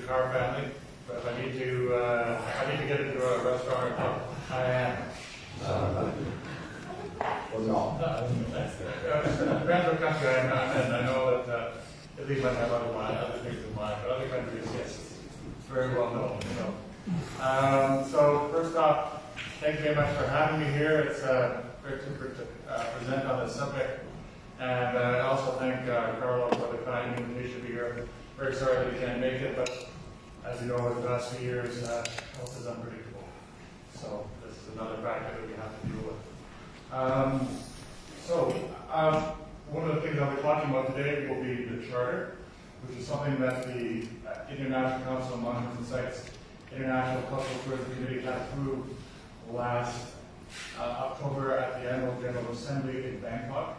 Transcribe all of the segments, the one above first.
the car family, but if I need to get into a restaurant or club, I am. Or not. Depends what country I'm in. I know that Italy might have other things in mind, but other countries, yes, it's very well known. So first off, thank you very much for having me here. It's great to present on this subject. And I also thank Carlo for the kind invitation to be here. Very sorry that he can't make it, but as you know, over the past few years, health is unpredictable. So this is another factor that we have to deal with. One of the things I'll be talking about today will be the charter, which is something that the International Council on Monuments and Sites International Cultural Tourism Committee had approved last October at the Annual General Assembly in Bangkok.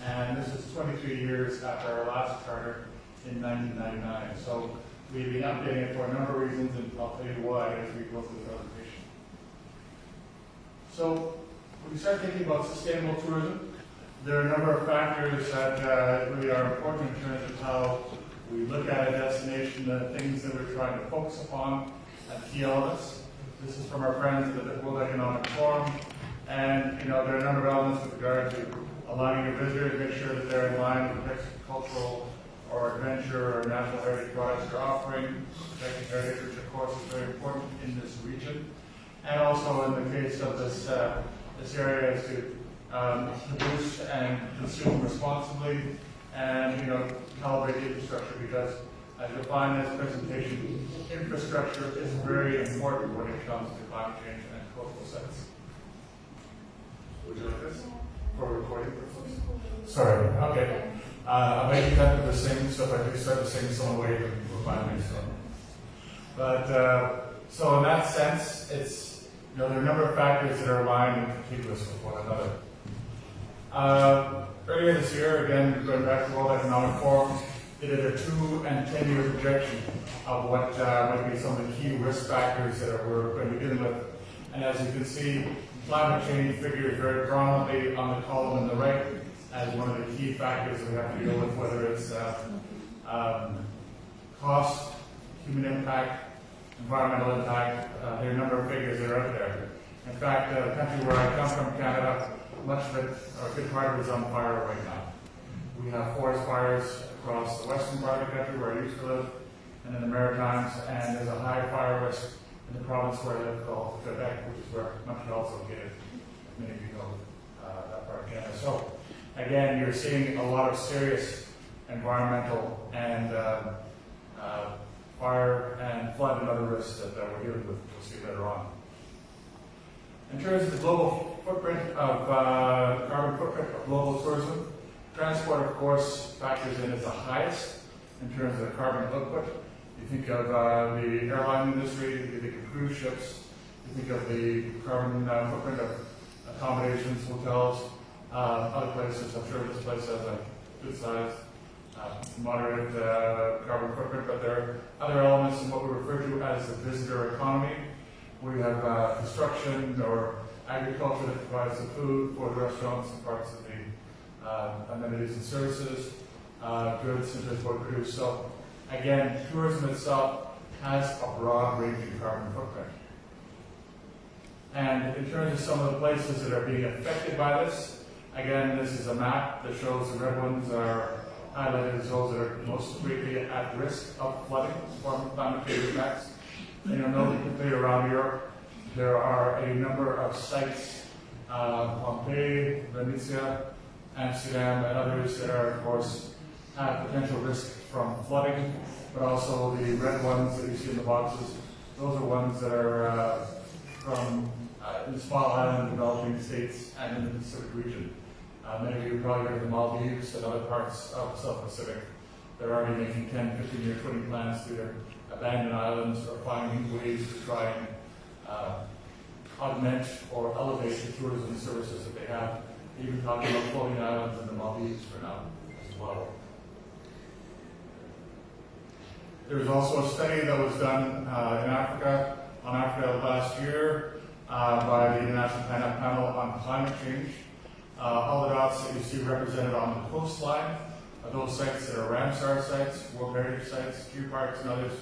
And this is 23 years after our last charter in 1999. So we've been updating it for a number of reasons, and I'll tell you why as we go through the presentation. So when we start thinking about sustainable tourism, there are a number of factors that really are important in terms of how we look at a destination, the things that we're trying to focus upon, and key elements. This is from our friends at the World Economic Forum, and there are a number of elements with regard to allowing your visitor to make sure that they're in line with the cultural or adventure or natural heritage products they're offering, protecting heritage, which of course is very important in this region, and also in the case of this area is to boost and consume responsibly, and calibrate the infrastructure, because as you'll find in this presentation, infrastructure is very important when it comes to climate change and coastal sites. Would you like this for recording purposes? Sorry. Okay. I may be tempted to sing, so if I do start to sing, someone wave and remind me. But so in that sense, it's there are a number of factors that are aligned and contiguous with one another. Earlier this year, again, going back to the World Economic Forum, they did a 2- and 10-year projection of what might be some of the key risk factors that we're going to be dealing with. And as you can see, climate change figures very prominently on the column on the right as one of the key factors that we have to deal with, whether it's cost, human impact, environmental impact. There are a number of figures that are out there. In fact, the country where I come from, Canada, much of it, or a good part of it, is on fire right now. We have forest fires across the western part of the country where I used to live, and in the Maritimes, and there's a high fire risk in the province where I live called Quebec, which is where Montreal is located. Many of you know that part of Canada. So again, you're seeing a lot of serious environmental and fire and flood and other risks that we're dealing with. We'll see later on. In terms of the global footprint of carbon footprint of global tourism, transport, of course, factors in as the highest in terms of the carbon output. You think of the airline industry, you think of cruise ships, you think of the carbon footprint of accommodations, hotels, other places. I'm sure this place has a good size, moderate carbon footprint, but there are other elements in what we refer to as the visitor economy. We have construction or agriculture that provides the food for the restaurants and parts of the amenities and services, goods and just what we produce. So again, tourism itself has a broad ranging carbon footprint. And in terms of some of the places that are being affected by this, again, this is a map that shows the red ones are highlighted as those that are most greatly at risk of flooding from climate change impacts. And you'll know that around Europe, there are a number of sites, Pompeii, Venice, Amsterdam, and others that are, of course, at potential risk from flooding, but also the red ones that you see in the boxes, those are ones that are from the small island developing states and in the Pacific region. Many of you probably heard of the Maldives and other parts of the South Pacific. They're already making 10, 15-year, 20 plans to either abandon islands or finding ways to try and augment or elevate the tourism services that they have. Even talking about floating islands in the Maldives for now as well. There was also a study that was done in Africa, on Africa last year by the International Panel on Climate Change. All the dots that you see represented on the coastline are those sites that are Ramsar sites, World Heritage sites, Q parks, and others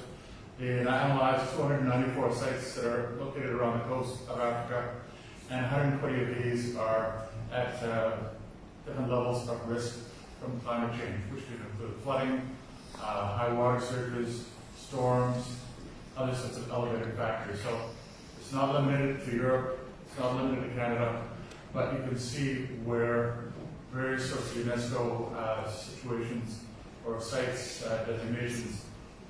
They analyzed 294 sites that are located around the coast of Africa, and 120 of these are at different levels of risk from climate change, which could include flooding, high water surges, storms, other sorts of elevated factors. So it's not limited to Europe, it's not limited to Canada, but you can see where various sorts of UNESCO situations or sites designations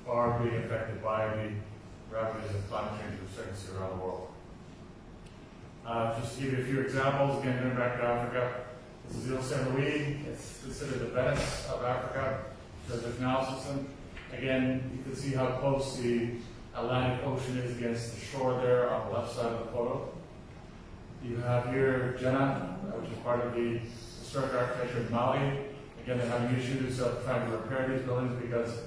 are being affected by the ravages of climate change we're starting to see around the world. Just to give you a few examples, again, going back to Africa, this is Ile Saint Louis. It's considered the Venice of Africa because of the canal system. Again, you can see how close the Atlantic Ocean is against the shore there on the left side of the photo. You have here Jena, which is part of the historic architecture of Mali. Again, they're having issues of trying to repair these buildings because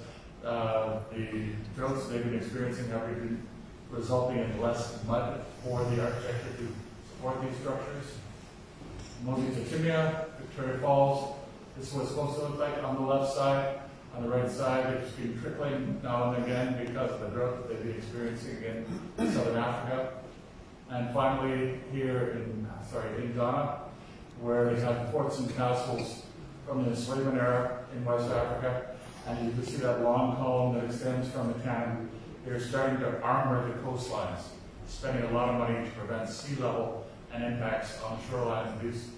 the droughts they've been experiencing have been resulting in less mud for the architecture to support these structures. Mozambique, Victoria Falls, this is what it's supposed to look like on the left side. On the right side, it's been trickling now and again because of the drought that they've been experiencing in southern Africa. And finally, here in Ghana, where they have forts and castles from the enslavement era in West Africa, and you can see that long column that extends from the cannon. They're starting to armor the coastlines, spending a lot of money to prevent sea level and impacts on shorelines of these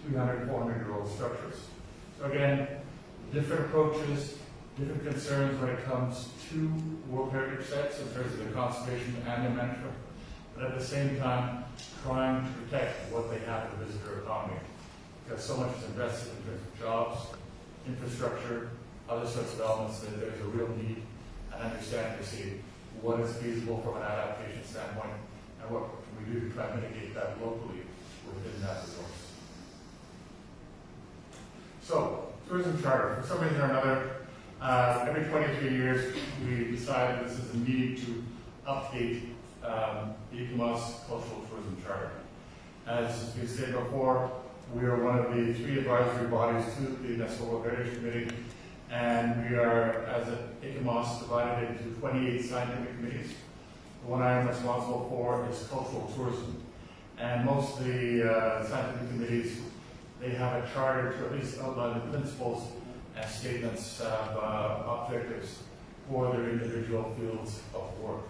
300, 400-year-old structures. So again, different approaches, different concerns when it comes to World Heritage sites in terms of the conservation and the management, but at the same time, trying to protect what they have to visitor economy, because so much is invested in terms of jobs, infrastructure, other sorts of elements that there's a real need and understanding to see what is feasible from an adaptation standpoint and what can we do to try and mitigate that locally within that resource. So, tourism charter. For some reason or another, every 23 years we decide this is a need to update the ECOMOS Cultural Tourism Charter. As we said before, we are one of the 3 advisory bodies to the UNESCO World Heritage Committee, and we are, as an ECOMOS, divided into 28 scientific committees. The one I am responsible for is cultural tourism. And most of the scientific committees, they have a charter to at least outline the principles and statements of objectives for their individual fields of work.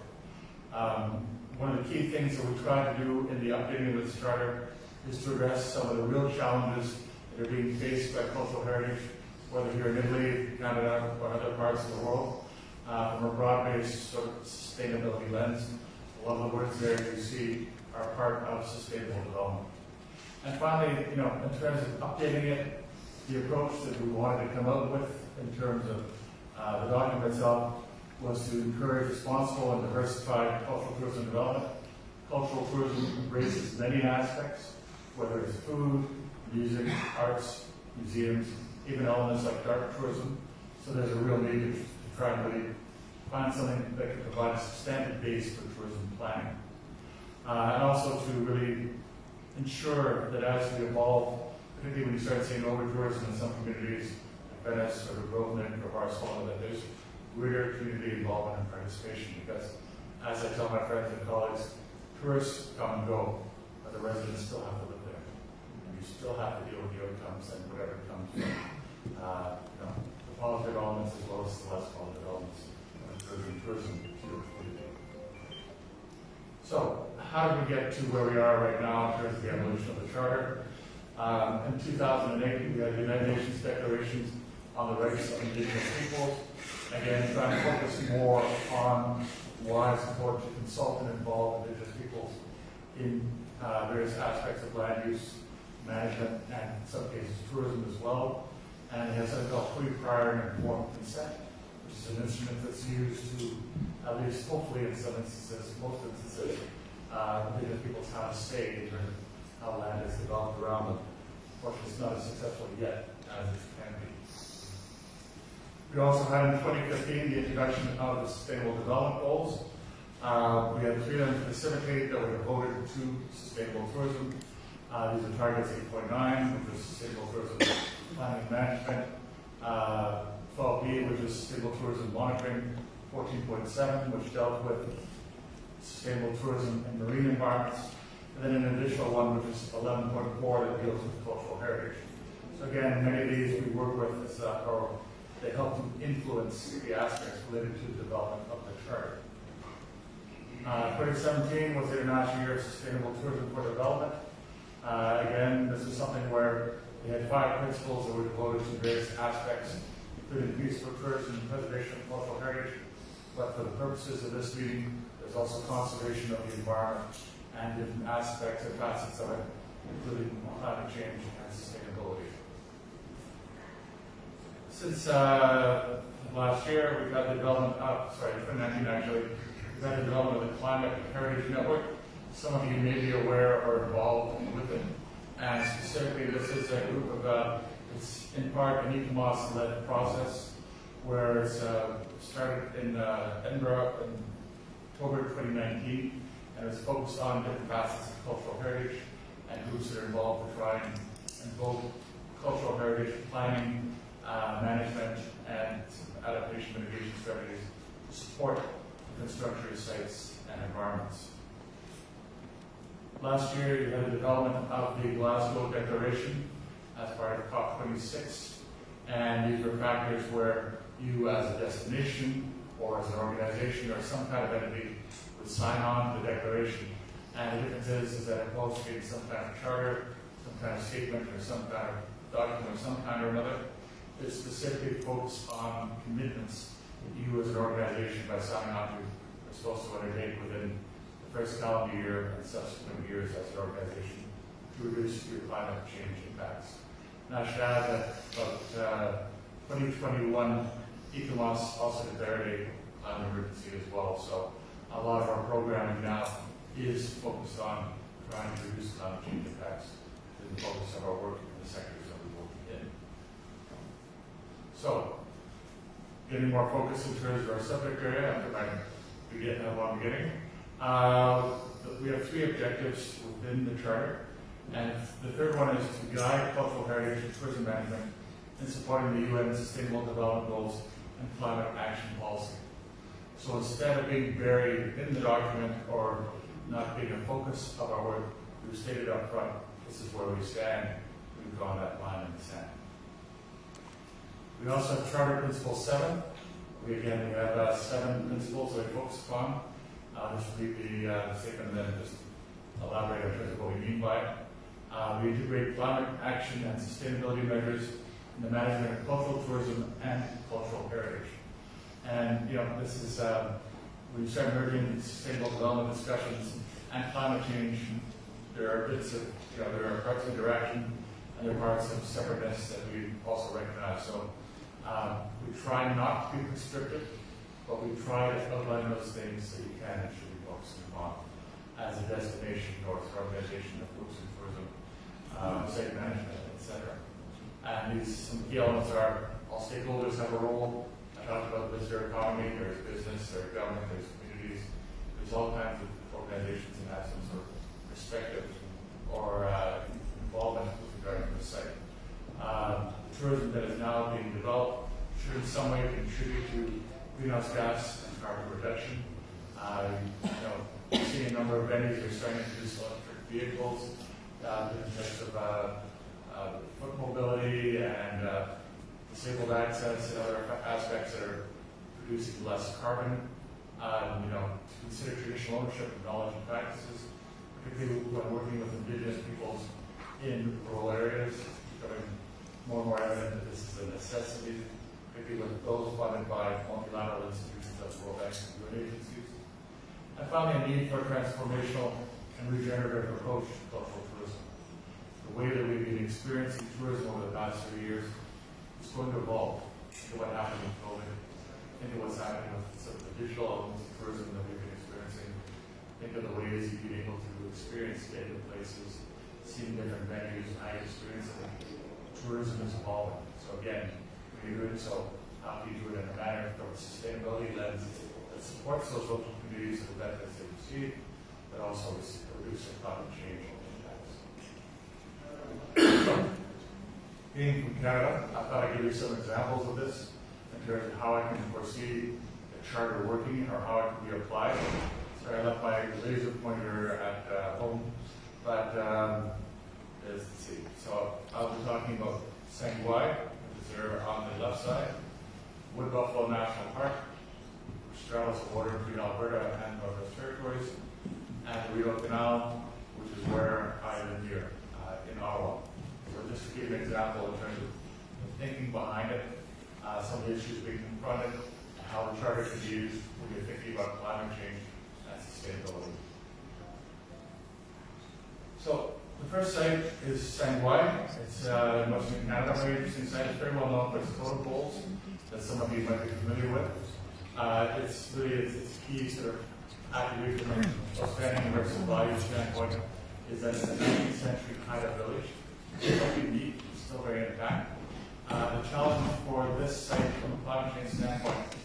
One of the key things that we try to do in the updating of this charter is to address some of the real challenges that are being faced by cultural heritage, whether here in Italy, Canada, or other parts of the world, from a broad-based sort of sustainability lens. A lot of the words there you see are part of sustainable development. And finally, in terms of updating it, the approach that we wanted to come out with in terms of the document itself was to encourage responsible and diversified cultural tourism development. Cultural tourism embraces many aspects, whether it's food, music, arts, museums, even elements like dark tourism. So there's a real need to try and really find something that can provide a substantive base for tourism planning. And also to really ensure that as we evolve, particularly when you start seeing over-tourism in some communities, like Venice or Dubrovnik or Barcelona, that there's greater community involvement and participation, because as I tell my friends and colleagues, tourists come and go, but the residents still have to live there. And you still have to deal with the outcomes and whatever comes from the positive elements as well as the less positive elements of tourism to your community. So, how did we get to where we are right now in terms of the evolution of the Charter? In 2008, we had the United Nations Declarations on the Rights of Indigenous Peoples. Again, trying to focus more on why it's important to consult and involve Indigenous peoples in various aspects of land use, management, and in some cases tourism as well. And it has something called pre-prior and informed consent, which is an instrument that's used to, at least hopefully in some instances, most instances, Indigenous peoples have a say in terms of how land is developed around them. Unfortunately, it's not as successful yet as it can be. We also had in 2015 the introduction of the Sustainable Development Goals. We had 3 of them specifically that were devoted to sustainable tourism. These are targets 8.9, which was sustainable tourism planning and management, 12B, which is sustainable tourism monitoring, 14.7, which dealt with sustainable tourism and marine environments, and then an additional one, which is 11.4, that deals with cultural heritage. So again, many of these we work with, or they help to influence the aspects related to the development of the charter. 2017 was the International Year of Sustainable Tourism for Development. Again, this is something where we had 5 principles that were devoted to various aspects, including peaceful tourism, preservation of cultural heritage. But for the purposes of this meeting, there's also conservation of the environment and different aspects and facets of it, including climate change and sustainability. Since last year, we've had the development of, 2019 actually, we've had the development of the Climate Heritage Network. Some of you may be aware or involved with it. And specifically, this is a group of, it's in part an ECOMOS-led process where it's started in Edinburgh in October 2019, and it's focused on different facets of cultural heritage and groups that are involved to try and invoke cultural heritage planning, management, and adaptation mitigation strategies to support the construction of sites and environments. Last year, you had the development of the Glasgow Declaration as part of COP26, and these were factors where you as a destination or as an organization or some kind of entity would sign on to the declaration. And the difference is that opposed to some kind of charter, some kind of statement, or some kind of document of some kind or another, it's specifically focused on commitments that you as an organization, by signing on to, are supposed to undertake within the first calendar year and subsequent years as an organization to reduce your climate change impacts. And I should add that about 2021, ECOMOS also declared a climate emergency as well. So a lot of our programming now is focused on trying to reduce climate change impacts in the focus of our work in the sectors that we work in. So, getting more focused in terms of our subject area, after my long beginning. We have 3 objectives within the charter, and the third one is to guide cultural heritage and tourism management in supporting the UN Sustainable Development Goals and climate action policy. So instead of being buried in the document or not being a focus of our work, we've stated up front, this is where we stand. We've drawn that line in the sand. We also have Charter Principle 7. We have 7 principles that we focus upon. This will be the statement and then just elaborate on terms of what we mean by it. We integrate climate action and sustainability measures in the management of cultural tourism and cultural heritage. And this is we start merging sustainable development discussions and climate change. There are bits of there are parts of interaction and there are parts of separateness that we also recognize. So we try not to be prescriptive, but we try to outline those things that you can and should be focusing upon as a destination or as an organization that focuses in tourism, site management, etc. And some key elements are all stakeholders have a role. I talked about visitor economy, there's business, there's government, there's communities. There's all kinds of organizations that have some sort of perspective or involvement with regard to the site. Tourism that is now being developed should in some way contribute to greenhouse gas and carbon reduction. We've seen a number of venues that are starting to introduce electric vehicles, different types of foot mobility and disabled access and other aspects that are producing less carbon. To consider traditional ownership of knowledge and practices, particularly when working with indigenous peoples in rural areas. It's becoming more and more evident that this is a necessity, particularly with those funded by multilateral institutions like the World Bank and UN agencies. And finally, a need for a transformational and regenerative approach to cultural tourism. The way that we've been experiencing tourism over the past 3 years is going to evolve. Think of what happened with COVID. Think of what's happening with some of the digital elements of tourism that we've been experiencing. Think of the ways you've been able to experience different places, seeing different venues, and how you experience it. Tourism is evolving. So again, when you're doing so, how do you do it in a manner from a sustainability lens that supports those local communities and the benefits they receive, but also reduce their climate change impacts. Being from Canada, I thought I'd give you some examples of this in terms of how I can foresee the charter working or how it can be applied. So I left my laser pointer at home, but let's see. So I'll be talking about Sangwai, which is there on the left side, Wood Buffalo National Park, which straddles the border between Alberta and Northwest Territories, and the Rideau Canal, which is where I live here in Ottawa. So just to give you an example in terms of the thinking behind it, some of the issues being confronted, how the charter can be used when you're thinking about climate change and sustainability. So the first site is Sangwai. It's mostly in Canada, very interesting site. It's very well known for its totem poles that some of you might be familiar with. It's really its key sort of attribute from an outstanding universal value standpoint is that it's a 19th century kind of village. It's still unique, it's still very intact. The challenge for this site from a climate change standpoint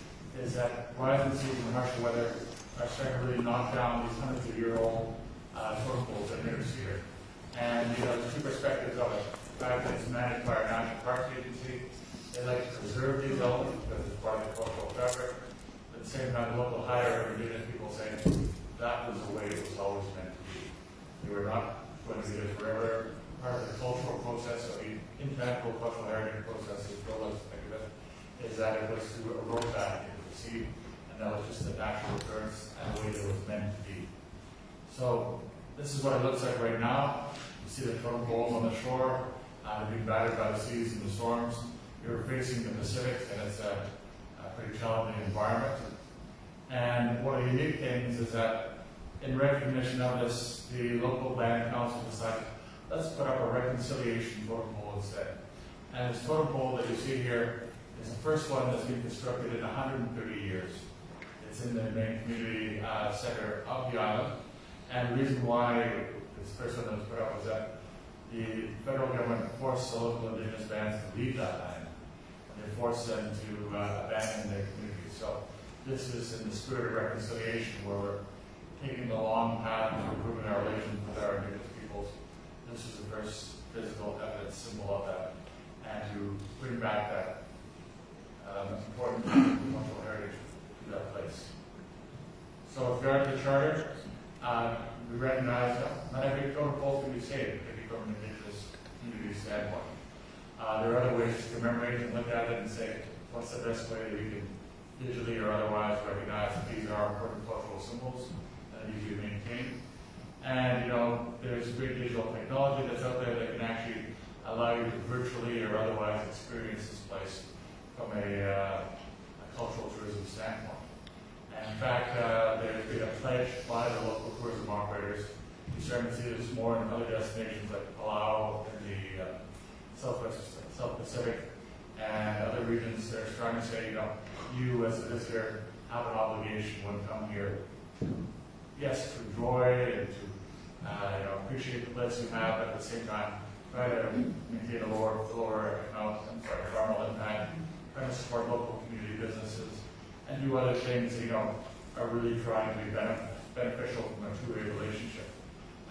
is that rising seas and harsher weather are starting to really knock down these hundreds of year old totem poles that are here. And there's two perspectives of it. The fact that it's managed by our National Parks Agency, they like to preserve these elements because it's part of the cultural fabric. At the same time, the local higher indigenous people saying that was the way it was always meant to be. They were not going to be there forever. Part of the cultural process, or the intangible cultural heritage process, as Bill likes to think of it, is that it was to erode that into the sea, and that was just a natural occurrence and the way that it was meant to be. So this is what it looks like right now. You see the totem poles on the shore, being battered by the seas and the storms. You're facing the Pacific, and it's a pretty challenging environment. And one of the unique things is that in recognition of this, the local land council decided, let's put up a reconciliation totem pole instead. And this totem pole that you see here is the first one that's been constructed in 130 years. It's in the main community center of the island. And the reason why this first one that was put up was that the federal government forced the local indigenous bands to leave that land. They forced them to abandon their community. So this is in the spirit of reconciliation, where we're taking the long path to improving our relations with our indigenous peoples. This is the first physical evidence symbol of that, and to bring back that important cultural heritage to that place. So with regard to the charter, we recognize that not every totem pole can be saved, particularly from an indigenous community standpoint. There are other ways to commemorate and look at it and say, what's the best way that we can visually or otherwise recognize that these are important cultural symbols that need to be maintained. And there's great digital technology that's out there that can actually allow you to virtually or otherwise experience this place from a cultural tourism standpoint. And in fact, there's been a pledge by the local tourism operators. You're starting to see this more in other destinations like Palau in the South Pacific and other regions. They're trying to say, you as a visitor have an obligation when you come here, yes, to enjoy and to appreciate the place you have, but at the same time try to maintain a lower environmental impact, try to support local community businesses, and do other things that are really trying to be beneficial from a two-way relationship.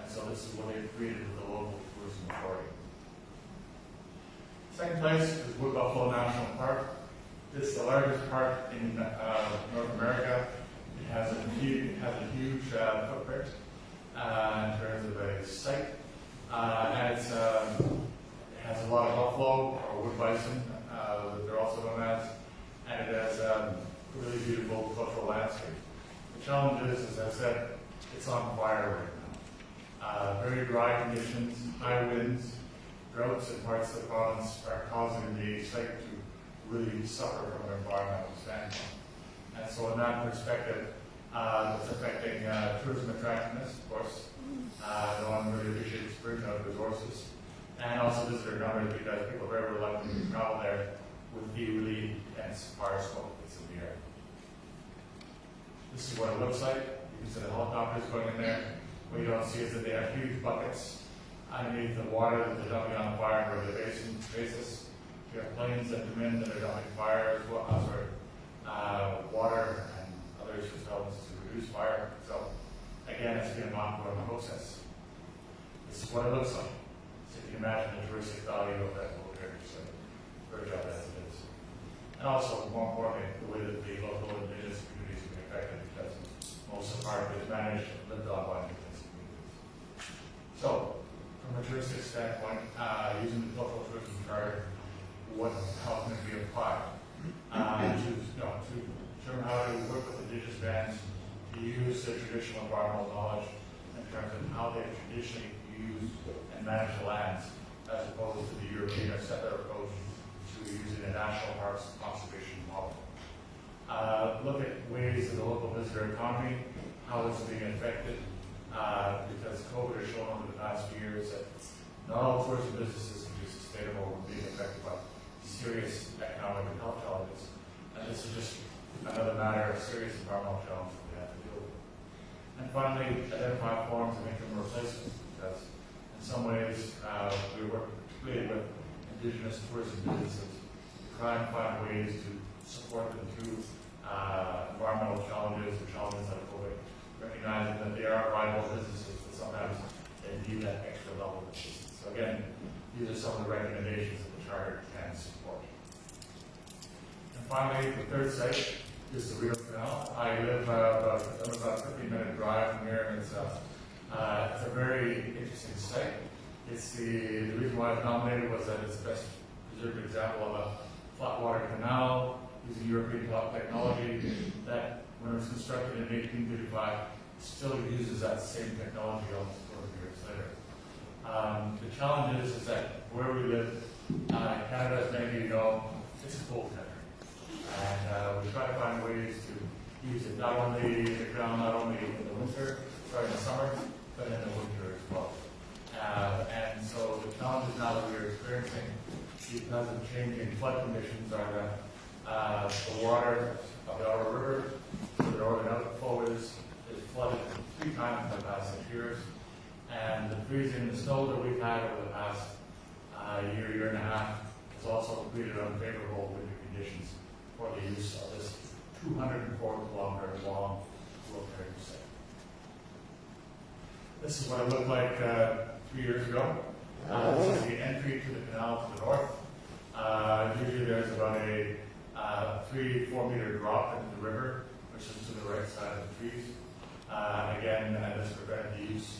And so this is what they've created with the local tourism authority. Second place is Wood Buffalo National Park. This is the largest park in North America. It has a huge footprint in terms of a site. And it has a lot of buffalo or wood bison, that they're also known as, and it has a really beautiful cultural landscape. The challenge is, as I said, it's on fire right now. Very dry conditions, high winds, droughts in parts of the province are causing the site to really suffer from an environmental standpoint. And so in that perspective, it's affecting tourism attractiveness, of course. No one really appreciates bringing out resources. And also visitor numbers, because people are very reluctant to travel there with the really intense fire smoke that's in the air. This is what it looks like. You can see the helicopters going in there. What you don't see is that they have huge buckets underneath the water that they're dumping on the fire where the basis. You have planes that come in that are dumping fire as well, water and other elements to reduce fire. So again, it's been an ongoing process. This is what it looks like. So you can imagine the touristic value of that whole area. So very job as it is. And also, more importantly, the way that the local indigenous community terms of how to work with indigenous bands to use their traditional environmental knowledge in terms of how they traditionally use and manage the lands, as opposed to the European or settler approach to using a national parks conservation model. Look at ways of the local visitor economy, how it's being affected, because COVID has shown over the past few years that not all tourism businesses can be sustainable and being affected by serious economic and health challenges. And this is just another matter of serious environmental challenge that we have to deal with. And finally, identify forms of income replacement, because in some ways we work particularly with indigenous tourism businesses to try and find ways to support them through environmental challenges or challenges like COVID, recognizing that they are viable businesses, but sometimes they need that extra level of assistance. So again, these are some of the recommendations that the Charter can support. And finally, the third site is the Rideau Canal. I live about a 15-minute drive from here, and it's a very interesting site. It's the reason why it's nominated was that it's the best preserved example of a flat water canal using European top technology that, when it was constructed in 1835, still uses that same technology almost 40 years later. The challenge is that where we live, Canada, as many of you know, it's a cold country. And we try to find ways to use it not only in the ground, not only in the winter, sorry, in the summer, but in the winter as well. And so the challenges now that we're experiencing because of changing flood conditions are that the water of the Outer River, the northern outflow is flooded 3 times in the past 6 years. And the freezing, the snow that we've had over the past year and a half has also created unfavorable winter conditions for the use of this 204-kilometer long World Heritage Site. This is what it looked like 3 years ago. This is the entry to the canal to the north. Usually there's about a 3-4 meter drop into the river, which is to the right side of the trees. Again, this prevented the use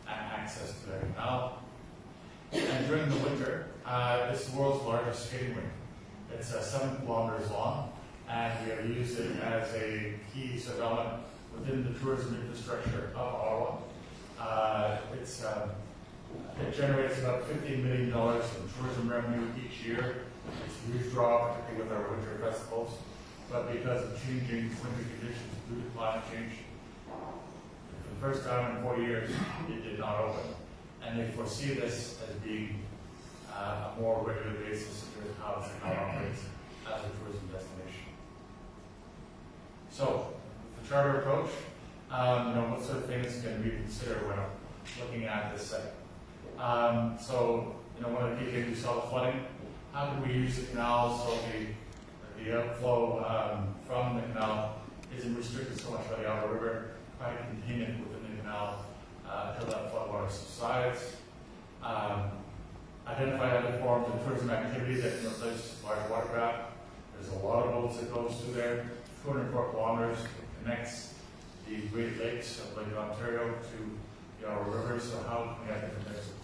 and access to the canal. And during the winter, it's the world's largest skating rink. It's 7 kilometers long, and we have used it as a key element within the tourism infrastructure of Ottawa. It generates about $15 million in tourism revenue each year. It's a huge draw, particularly with our winter festivals. But because of changing winter conditions due to climate change, for the first time in 4 years, it did not open. And they foresee this as being a more regular basis in terms of how the canal operates as a tourism destination. So, the Charter approach, what sort of things can we consider when looking at this site? One of the key things we saw the flooding. How can we use the canal so the outflow from the canal isn't restricted so much by the Outer River? Try to contain it within the canal until that floodwater subsides. Identify other forms of tourism activity that can replace large watercraft. There's a lot of boats that goes through there. 204 kilometers. It connects the Great Lakes of Lake Ontario to the Outer River. So how can we have different types of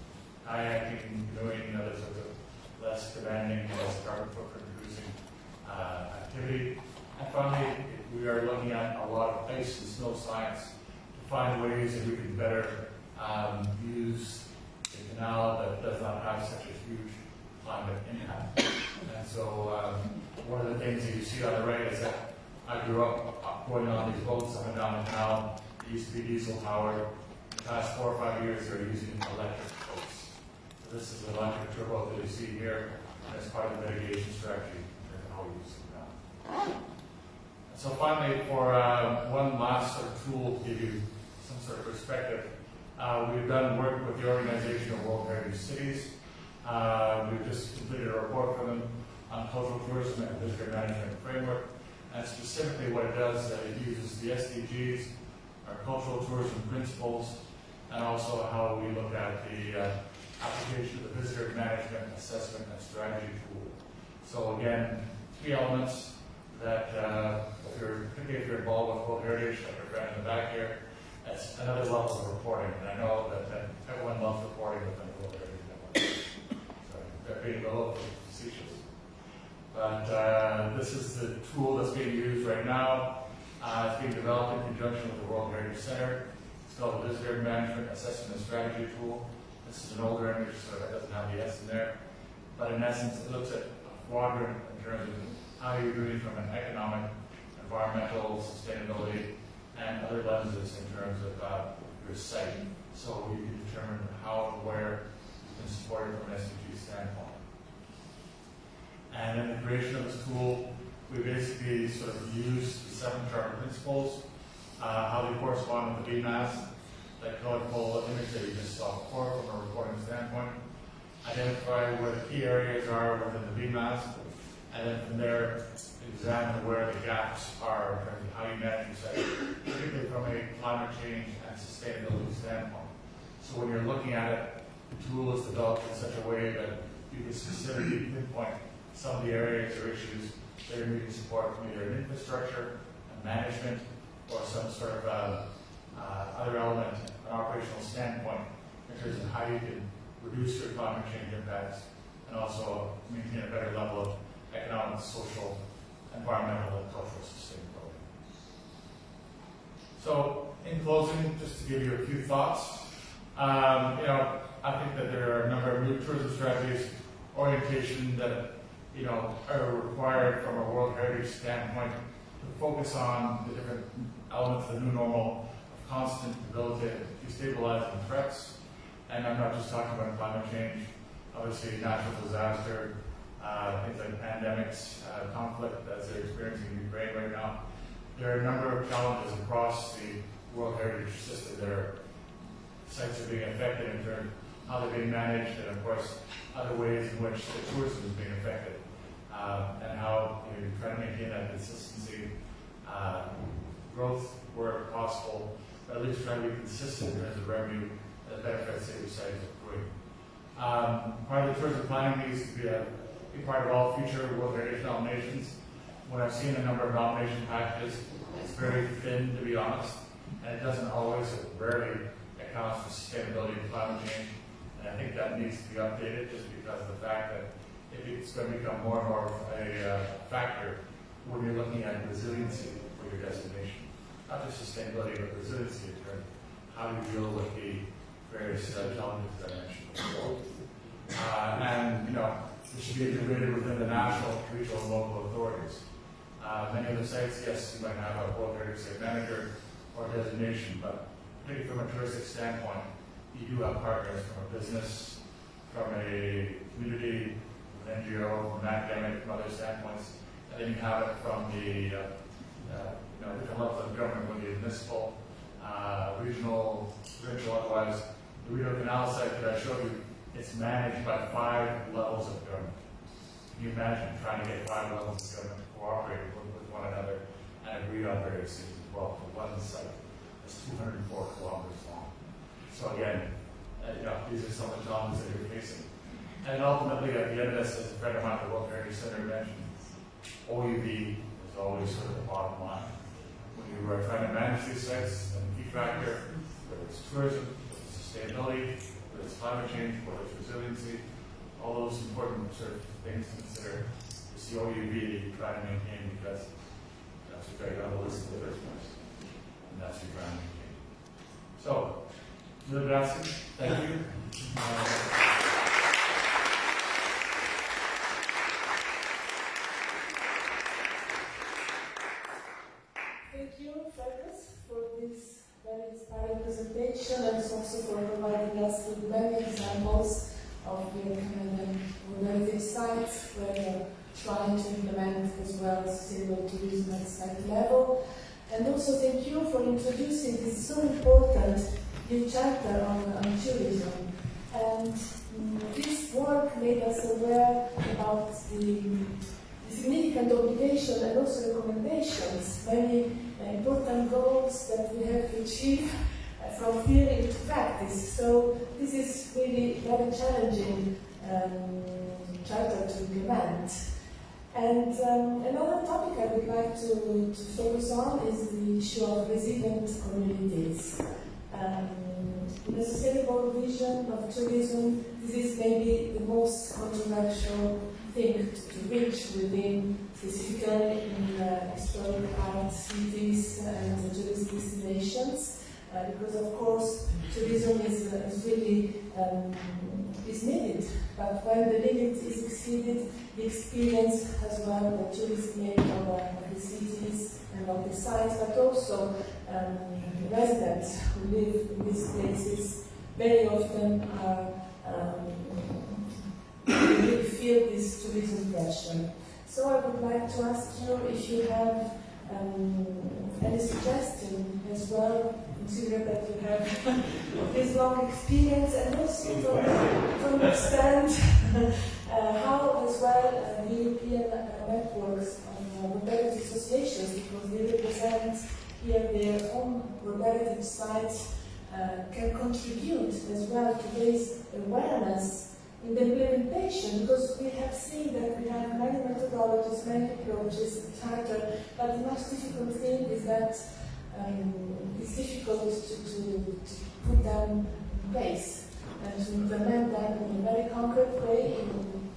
kayaking, canoeing, and other sorts of less demanding, less carbon footprint producing activity. And finally, we are looking at a lot of ice and snow science to find ways that we can better use the canal that does not have such a huge climate impact. And so one of the things that you see on the right is that I grew up going on these boats up and down the canal. They used to be diesel powered. The past 4 or 5 years they're using electric boats. So this is an electric turbo that you see here as part of the mitigation strategy and how we use it now. So finally, for one last sort of tool to give you some sort of perspective, we've done work with the Organization of World Heritage Cities. We've just completed a report for them on cultural tourism and visitor management framework. And specifically what it does is that it uses the SDGs, our cultural tourism principles, and also how we look at the application of the visitor management assessment and strategy tool. So again, 3 elements that particularly if you're involved with World Heritage, like our friend in the back here, that's another level of reporting. And I know that everyone loves reporting within World Heritage. So they're being a little facetious. But this is the tool that's being used right now. It's being developed in conjunction with the World Heritage Center. It's called the Visitor Management Assessment and Strategy Tool. This is an older image, so it doesn't have the S in there. But in essence, it looks at a quadrant in terms of how you're doing from an economic, environmental, sustainability, and other lenses in terms of your site. So you can determine how and where you can support it from an SDG standpoint. And in the creation of this tool, we basically sort of use the 7 charter principles, how they correspond with the BMAS, that colorful image that you just saw before from a reporting standpoint, identify where the key areas are within the BMAS, and then from there, examine where the gaps are in terms of how you manage your site, particularly from a climate change and sustainability standpoint. So when you're looking at it, the tool is developed in such a way that you can specifically pinpoint some of the areas or issues that are needing support from either an infrastructure, a management, or some sort of other element, an operational standpoint, in terms of how you can reduce your climate change impacts and also maintain a better level of economic, social, environmental, and cultural sustainability. So, in closing, just to give you a few thoughts, I think that there are a number of new tourism strategies, orientation that are required from a World Heritage standpoint to focus on the different elements of the new normal, of constant destabilizing threats. And I'm not just talking about climate change, obviously natural disaster, things like pandemics, conflict as they're experiencing in Ukraine right now. There are a number of challenges across the World Heritage system that are sites are being affected in terms of how they're being managed, and of course other ways in which the tourism is being affected, and how you try to maintain that consistency, growth where possible, but at least try to be consistent in terms of revenue that benefits that your site is accruing. Part of the tourism planning needs to be a part of all future World Heritage nominations. When I've seen a number of nomination packages, it's very thin, to be honest, and it doesn't always, it rarely accounts for sustainability and climate change. And I think that needs to be updated just because of the fact that it's going to become more and more a factor when you're looking at resiliency for your destination. Not just sustainability, but resiliency in terms of how you deal with the various challenges that I mentioned before. And it should be integrated within the national, regional, and local authorities. Many of the sites, yes, you might have a World Heritage Site Manager or designation, but particularly from a touristic standpoint, you do have partners from a business, from a community, an NGO, from an academic, from other standpoints, and then you have it from the different levels of government, whether it's municipal, regional, provincial, otherwise. The Rideau Canal site that I showed you, it's managed by 5 levels of government. Can you imagine trying to get 5 levels of government to cooperate with one another and agree on various things as well for one site that's 204 kilometers long? So again, these are some of the challenges that you're facing. And ultimately, at the end of this, as a friend of mine at the World Heritage Center mentioned, OUV is always sort of the bottom line. When you are trying to manage these sites, and the key factor, whether it's tourism, whether it's sustainability, whether it's climate change, whether it's resiliency, all those important sort of things to consider. It's the OUV that you try to maintain because that's what you're on the list in the first place. And that's what you're trying to maintain. So, mille grazie. Thank you. Thank you, Fergus, for this very inspiring presentation and also for providing us with many examples of the heritage sites where you're trying to implement as well sustainable tourism at site level. And also thank you for introducing this so important new chapter on tourism. And this work made us aware about the significant obligation and also recommendations, many important goals that we have to achieve from theory to practice. So this is really very challenging charter to implement. And another topic I would like to focus on is the issue of resilient communities. In the sustainable vision of tourism, this is maybe the most controversial think to reach within, specifically in historic art cities and tourist destinations, because of course tourism is really is needed, but when the limit is exceeded, the experience as well that tourists make of the cities and of the sites, but also residents who live in these places very often really feel this tourism pressure. So I would like to ask you if you have any suggestion as well, considering that you have this long experience, and also to understand how as well European networks of mobility associations, because they represent here their own mobility sites, can contribute as well to raise awareness in the implementation, because we have seen that we have many methodologies, many approaches, charter, but the most difficult thing is that it's difficult to put them in place and to implement them in a very concrete way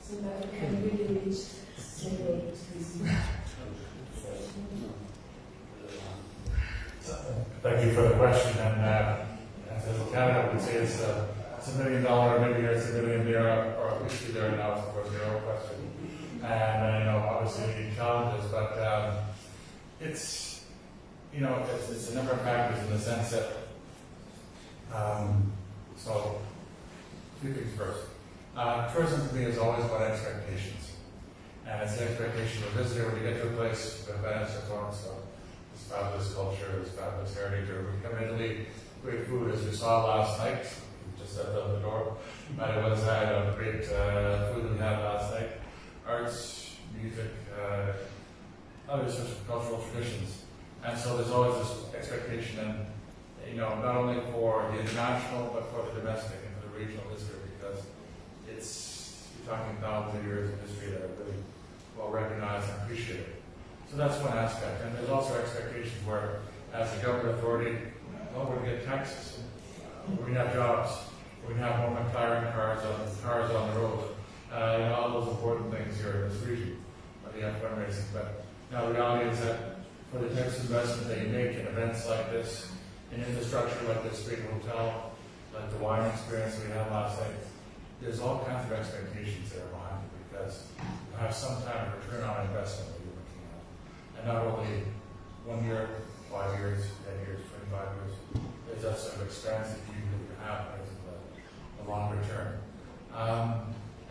so that we can really reach zero tourism. Thank you for the question, and as a Canada, I would say it's $1 million, maybe it's $1 million there, or at least there now, of course, zero question. And obviously challenges, but it's a number of factors in the sense that, so, two things first. Tourism to me is always about expectations. And it's the expectation of a visitor when you get to a place, the events or so on and so on. This fabulous culture, this fabulous heritage, or we come in Italy, great food, as we saw last night, just stepped out the door. But it was great food that we had last night. Arts, music, other sorts of cultural traditions. And so there's always this expectation, and not only for the international, but for the domestic and for the regional history, because you're talking thousands of years of history that are really well recognized and appreciated. So that's one aspect. And there's also expectations where, as a government authority, we're going to get taxes, we're going to have jobs, we're going to have more McLaren cars on the road, all those important things here in this region. We have fundraising, but now the reality is that for the types of investment that you make in events like this, in infrastructure like this big hotel, like the wine experience we had last night, there's all kinds of expectations there behind it, because you have some kind of return on investment that you're looking at. And not only 1 year, 5 years, 10 years, 25 years, there's that sort of expansive view that you have as the longer term.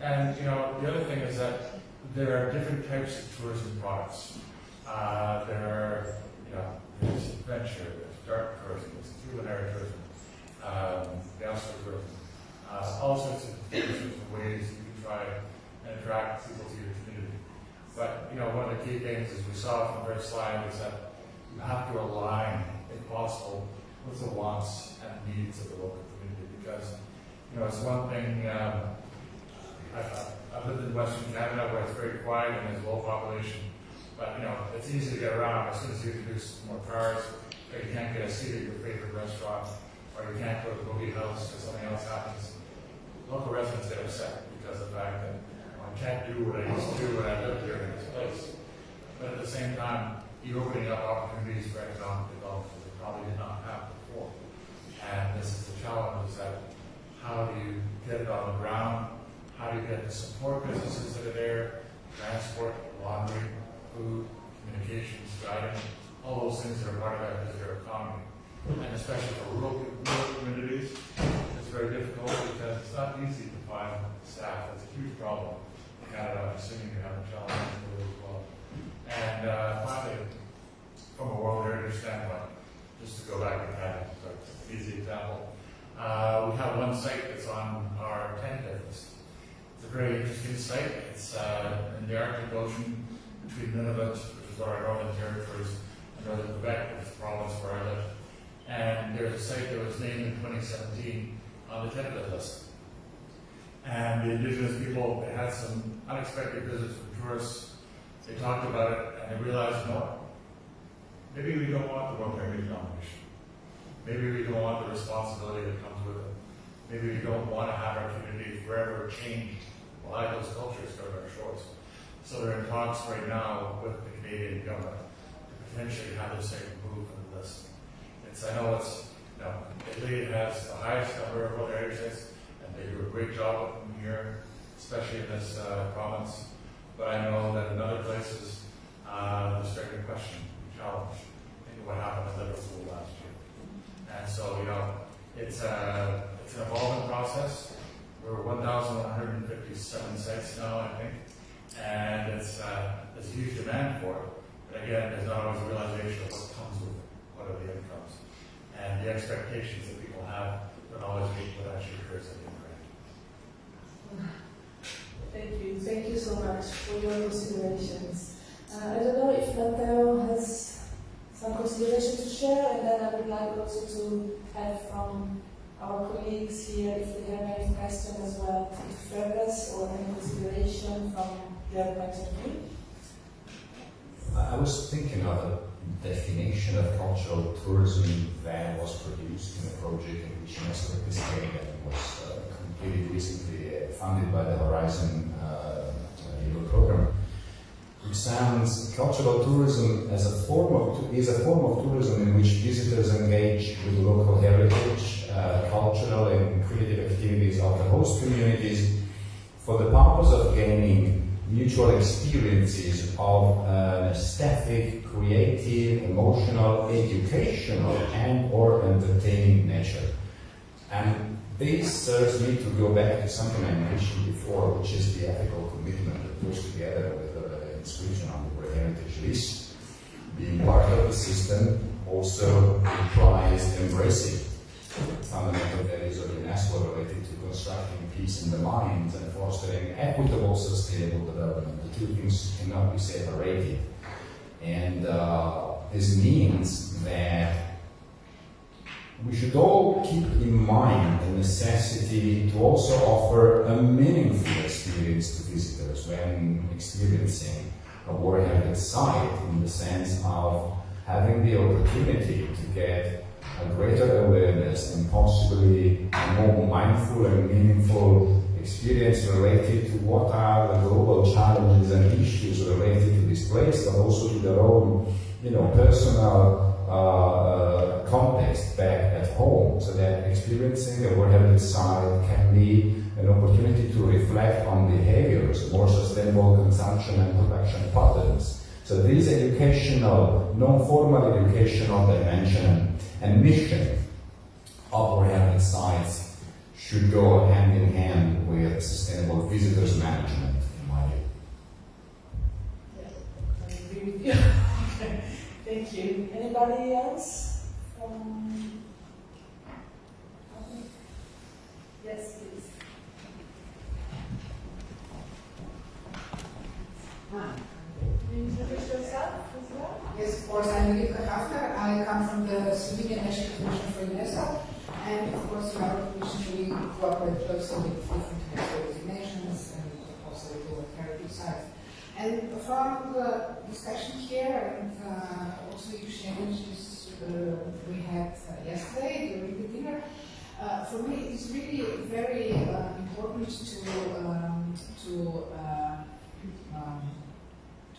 And the other thing is that there are different types of tourism products. There's adventure, there's dark tourism, there's culinary tourism, gastro tourism, all sorts of ways you can try and attract people to your community. But one of the key things, as we saw from the first slide, is that you have to align, if possible, with the wants and needs of the local community. Because it's one thing. I've lived in Western Canada where it's very quiet and there's low population. But it's easy to get around as soon as you introduce more cars, or you can't get a seat at your favorite restaurant, or you can't go to the movie house because something else happens. Local residents get upset because of the fact that I can't do what I used to do when I lived here in this place. But at the same time, you're opening up opportunities for economic development that they probably did not have before. And this is the challenge: is that how do you get it on the ground? How do you get the support businesses that are there, transport, laundry, food, communications, guidance, all those things that are part of that visitor economy. And especially for rural communities, it's very difficult because it's not easy to find staff. It's a huge problem in Canada. I'm assuming you have a challenge in as well. And finally, from a World Heritage standpoint, just to go back to Canada, so it's an easy example, we have one site that's on our tentative list. It's a very interesting site. It's in the Arctic Ocean between Nunavut, which is our northern territories, and northern Quebec, which is the province where I live. And there's a site that was named in 2017 on the tentative list. And the Indigenous people, they had some unexpected visits from tourists. They talked about it, and they realized, no, maybe we don't want the World Heritage nomination. Maybe we don't want the responsibility that comes with it. Maybe we don't want to have our community forever change hide those cultures go to our shores. So they're in talks right now with the Canadian government to potentially have this thing moved from the list. I know it's, Italy has the highest number of other areas, and they do a great job of them here, especially in this province. But I know that in other places, they're starting to question, challenge. Think of what happened in Liverpool last year. And so, it's an evolving process. We're 1,157 sites now, I think, and there's a huge demand for it. But again, there's not always a realization of what comes with it, what are the incomes, and the expectations that people have don't always meet what actually occurs at the end. Thank you so much for your considerations. I don't know if Matteo has some consideration to share, and then I would like also to have from our colleagues here if they have any question as well to Fergus or any consideration from their point of view. I was thinking of a definition of cultural tourism that was produced in a project in which Unesco participated and was completed recently, funded by the Horizon Europe program. Which sounds cultural tourism as a form of tourism in which visitors engage with local heritage, cultural and creative activities of the host communities for the purpose of gaining mutual experiences of an aesthetic, creative, emotional, educational, and/or entertaining nature. And this serves me to go back to something I mentioned before, which is the ethical commitment that goes together with the inscription on the World Heritage List. Being part of the system also implies embracing fundamental values of UNESCO related to constructing peace in the mind and fostering equitable, sustainable development. The two things cannot be separated. And this means that we should all keep in mind the necessity to also offer a meaningful experience to visitors when experiencing a World Heritage Site, in the sense of having the opportunity to get a greater awareness and possibly a more mindful and meaningful experience related to what are the global challenges and issues related to this place, but also to their own, personal context back at home, so that experiencing a World Heritage Site can be an opportunity to reflect on behaviors, more sustainable consumption and production patterns. So this educational, non-formal educational dimension and mission of World Heritage Sites should go hand in hand with sustainable visitors management, in my view. Yeah, I agree with you. Okay, thank you. Anybody else? Yes, please. Can you introduce yourself as well? Yes, of course, I'm Rivka Hafner. I come from the Slovenian National Commission for UNESCO, and of course, in our commission we cooperate closely with different UNESCO designations and also with the World Heritage Sites. And from the discussion here and also the exchanges we had yesterday during the dinner, for me it's really very important to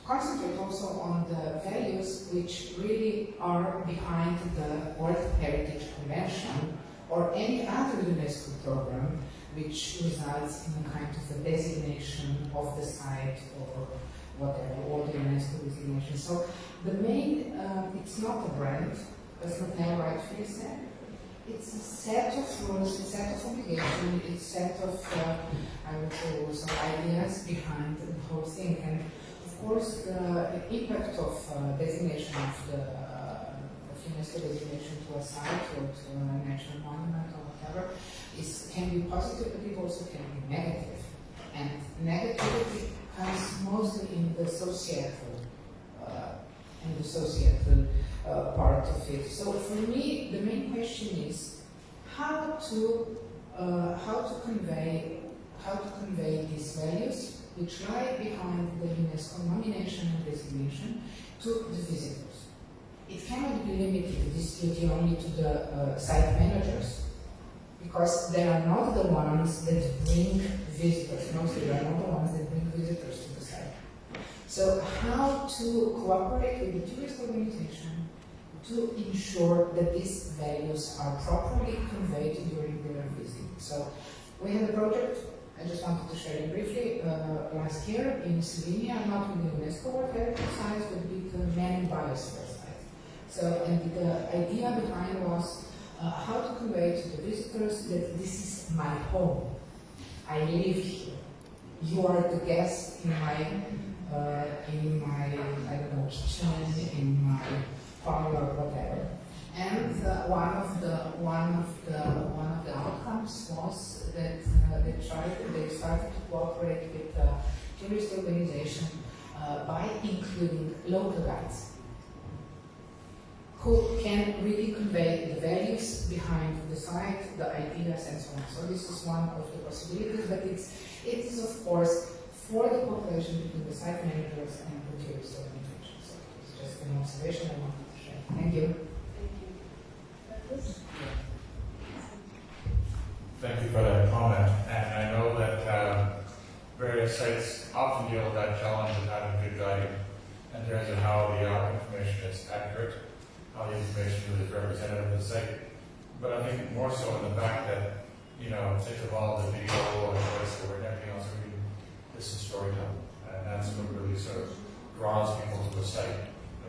concentrate also on the values which really are behind the World Heritage Convention or any other UNESCO program which results in a kind of a designation of the site or whatever, all the UNESCO designations. So the main, it's not a brand, as Matteo rightfully said. It's a set of rules, a set of obligations, it's a set of, I would say, also ideas behind the whole thing. And of course, the impact of designation of UNESCO designation to a site or to a national monument or whatever can be positive, but it also can be negative. And negativity comes mostly in the societal part of it. So for me, the main question is how to convey these values which lie behind the UNESCO nomination and designation to the visitors. It cannot be limited, this duty, only to the site managers, because they are not the ones that bring visitors, mostly they are not the ones that bring visitors to the site. So how to cooperate with the tourist organization to ensure that these values are properly conveyed during their visit. So we had a project, I just wanted to share it briefly, last year in Slovenia, not with the Unesco World Heritage Sites, but with the many biosphere sites. So, and the idea behind was how to convey to the visitors that this is my home. I live here. You are the guest in my I don't know, kitchen, in my parlor, whatever. And one of the outcomes was that they started to cooperate with the tourist organization by including local guides who can really convey the values behind the site, the ideas, and so on. So this is one of the possibilities, but it is of course for the cooperation between the site managers and the tourist organization. So it's just an observation I wanted to share. Thank you. Thank you for that comment. And I know that various sites often deal with that challenge of having good guiding in terms of how the information is accurate, how the information is representative of the site. But I think more so in the fact that, you know, it's evolved a video or voice or everything else. I mean, this is storytelling. And that's what really sort of draws people to the site,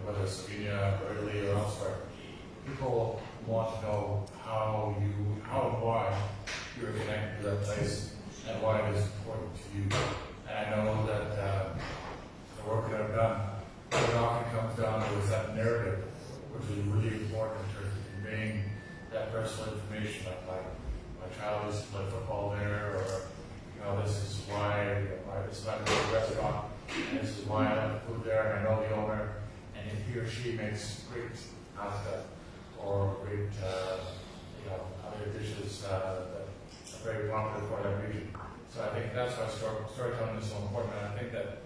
whether it's Slovenia or Italy or elsewhere. People want to know how and why you're connected to that place and why it is important to you. And I know that the work that I've done, it often comes down to that narrative, which is really important in terms of conveying that personal information, like my child used to play football there, or you know, this is why it's not a good restaurant, and this is why I like food there, and I know the owner, and if he or she makes great pasta or great, you know, other dishes that are very popular for that region. So I think that's why storytelling is so important. And I think that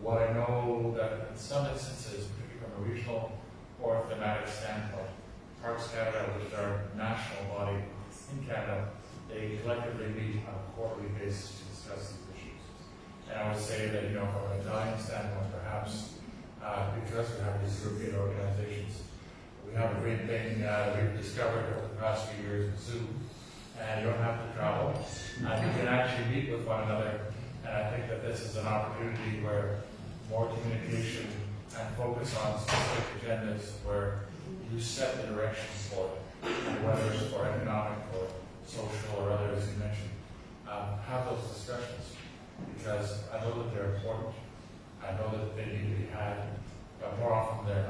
what I know that in some instances, particularly from a regional or thematic standpoint, Parks Canada, which is our national body in Canada, they collectively meet on a quarterly basis to discuss these issues. And I would say that, you know, from an Italian standpoint, perhaps, because we have these European organizations, we have a great thing we've discovered over the past few years with Zoom, and you don't have to travel, and you can actually meet with one another. And I think that this is an opportunity where more communication and focus on specific agendas where you set the direction for it, and whether it's for economic or social or others you mentioned, have those discussions, because I know that they're important. I know that they need to be had, but more often than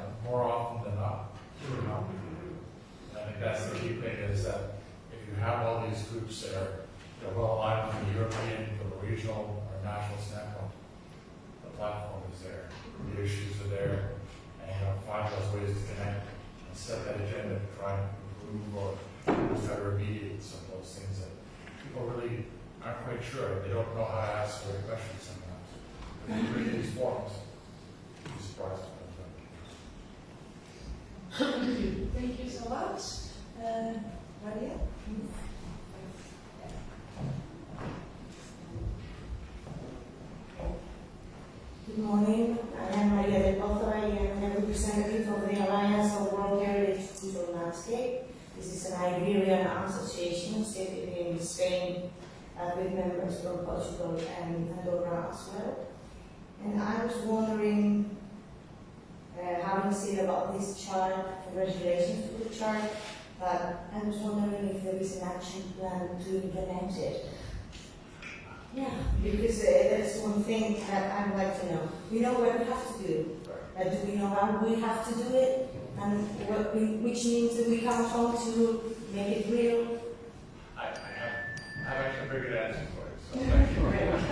not, I think that's the key thing, is that if you have all these groups that are, you know, well aligned from the European, from the regional or national standpoint, the platform is there, the issues are there, and you know, find those ways to connect and set that agenda to try and improve or try to remediate some of those things that people really aren't quite sure. They don't know how to ask their questions sometimes. When you read these forms, you'd be surprised. Thank you so much. Maria? Good morning. I am Maria del Pozo. I am a representative of the Alliance of World Heritage Cultural Landscape. This is an Iberian association seated in Spain with members from Portugal and Andorra as well. And I was wondering, having seen about this chart, congratulations to the chart, but I was wondering if there is an action plan to implement it. Yeah, because that's one thing that I'd like to know. We know what we have to do, but do we know how we have to do it? And which means that we count on to make it real? I have actually a very good answer for it, so thank you very much.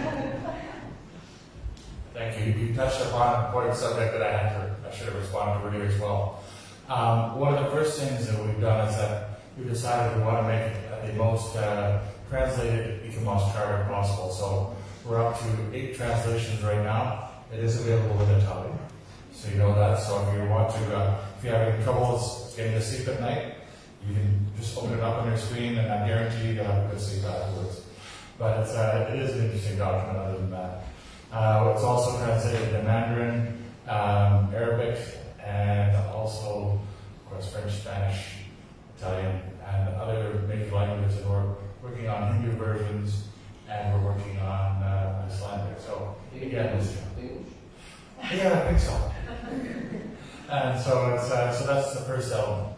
Thank you. You touched upon an important subject that I should have responded to earlier as well. One of the first things that we've done is that we decided we want to make it the most translated ECOMOS charter possible. So we're up to 8 translations right now. It is available in Italian, so you know that. So if you want to, if you have any troubles getting to sleep at night, you can just open it up on your screen, and I guarantee you'll have a good sleep afterwards. but it is an interesting document other than that. It's also translated to Mandarin, Arabic, and also, of course, French, Spanish, Italian, and other major languages. And we're working on Hindu versions, and we're working on Icelandic. So, again, yeah, I think so. And so it's so that's the first element.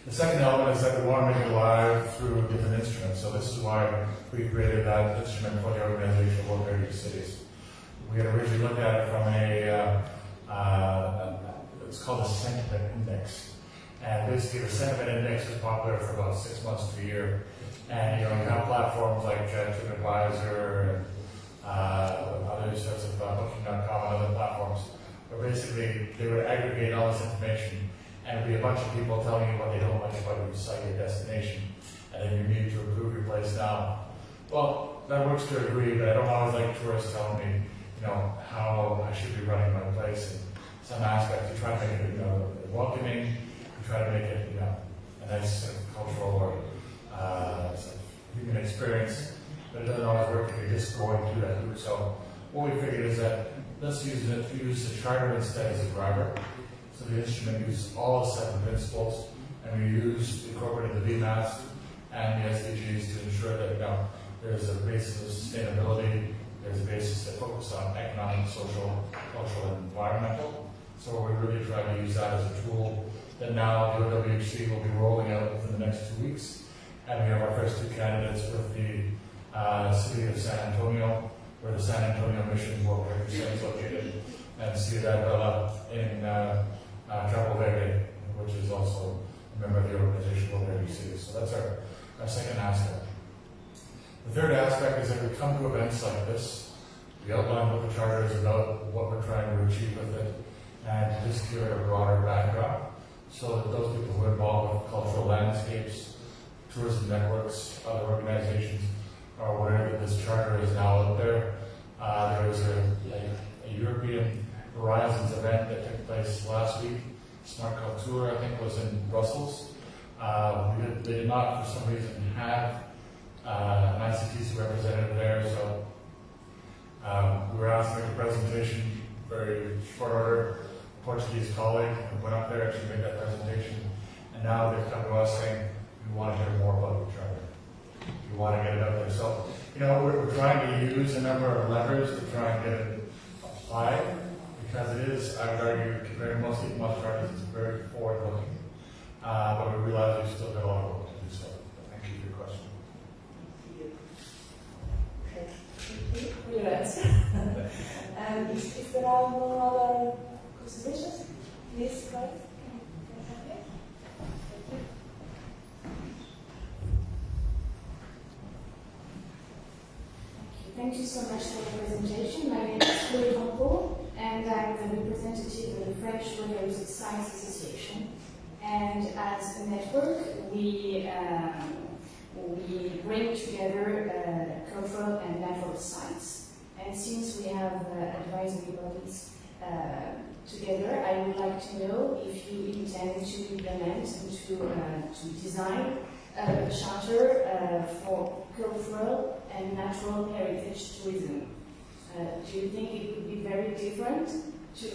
The second element is that we want to make it live through different instruments. So this is why we created that instrument for the Organization of World Heritage Cities. We had originally looked at it from it's called a sentiment index. And basically the sentiment index was popular for about 6 months to a year. And you have platforms like TripAdvisor and other sorts of Booking.com and other platforms, where basically they would aggregate all this information, and it'd be a bunch of people telling you what they don't like about your site, your destination, and then you need to improve your place now. Well, that works to a degree, but I don't always like tourists telling me, how I should be running my place. In some aspects, you try to make it, welcoming. You try to make it, a nice sort of cultural or sort of human experience. But it doesn't always work if you're just going through that route. So what we figured is that let's use the charter instead as a driver. So the instrument uses all the 7 principles, and we incorporated the VMAS and the SDGs to ensure that there's a basis of sustainability, there's a basis that focuses on economic, social, cultural, and environmental. So we really try to use that as a tool that now the OWHC will be rolling out within the next 2 weeks. And we have our first 2 candidates with the city of San Antonio, where the San Antonio Mission World Heritage Site is located, and Ciudad Bella in Cabo Verde, which is also a member of the Organization World Heritage Cities. So that's our second aspect. The third aspect is that we come to events like this, we outline what the charter is about, what we're trying to achieve with it, and to just give it a broader background, so that those people who are involved with cultural landscapes, tourism networks, other organizations, are aware that this charter is now out there. There was a European Horizons event that took place last week. Smart Culture, I think, was in Brussels. They did not, for some reason, have an ICTC representative there, so we were asked to make a presentation, very short order. A Portuguese colleague went up there and she made that presentation, and now they've come to us saying, we want to hear more about the charter. We want to get it out there. So, we're trying to use a number of levers to try and get it applied, because it is, I would argue, compared to most charters, it's very forward-looking. But we realize we've still got a lot of work to do so. Thank you for your question. Okay, thank you for your answer. And if there are no other considerations, please go ahead. Thank you so much for the presentation. My name is Chloé Campo, and I'm the representative of the French Heritage Science Association. And as a network, we bring together cultural and natural science. And since we have advisory bodies together, I would like to know if you intend to implement and to design a charter for cultural and natural heritage tourism. Do you think it would be very different to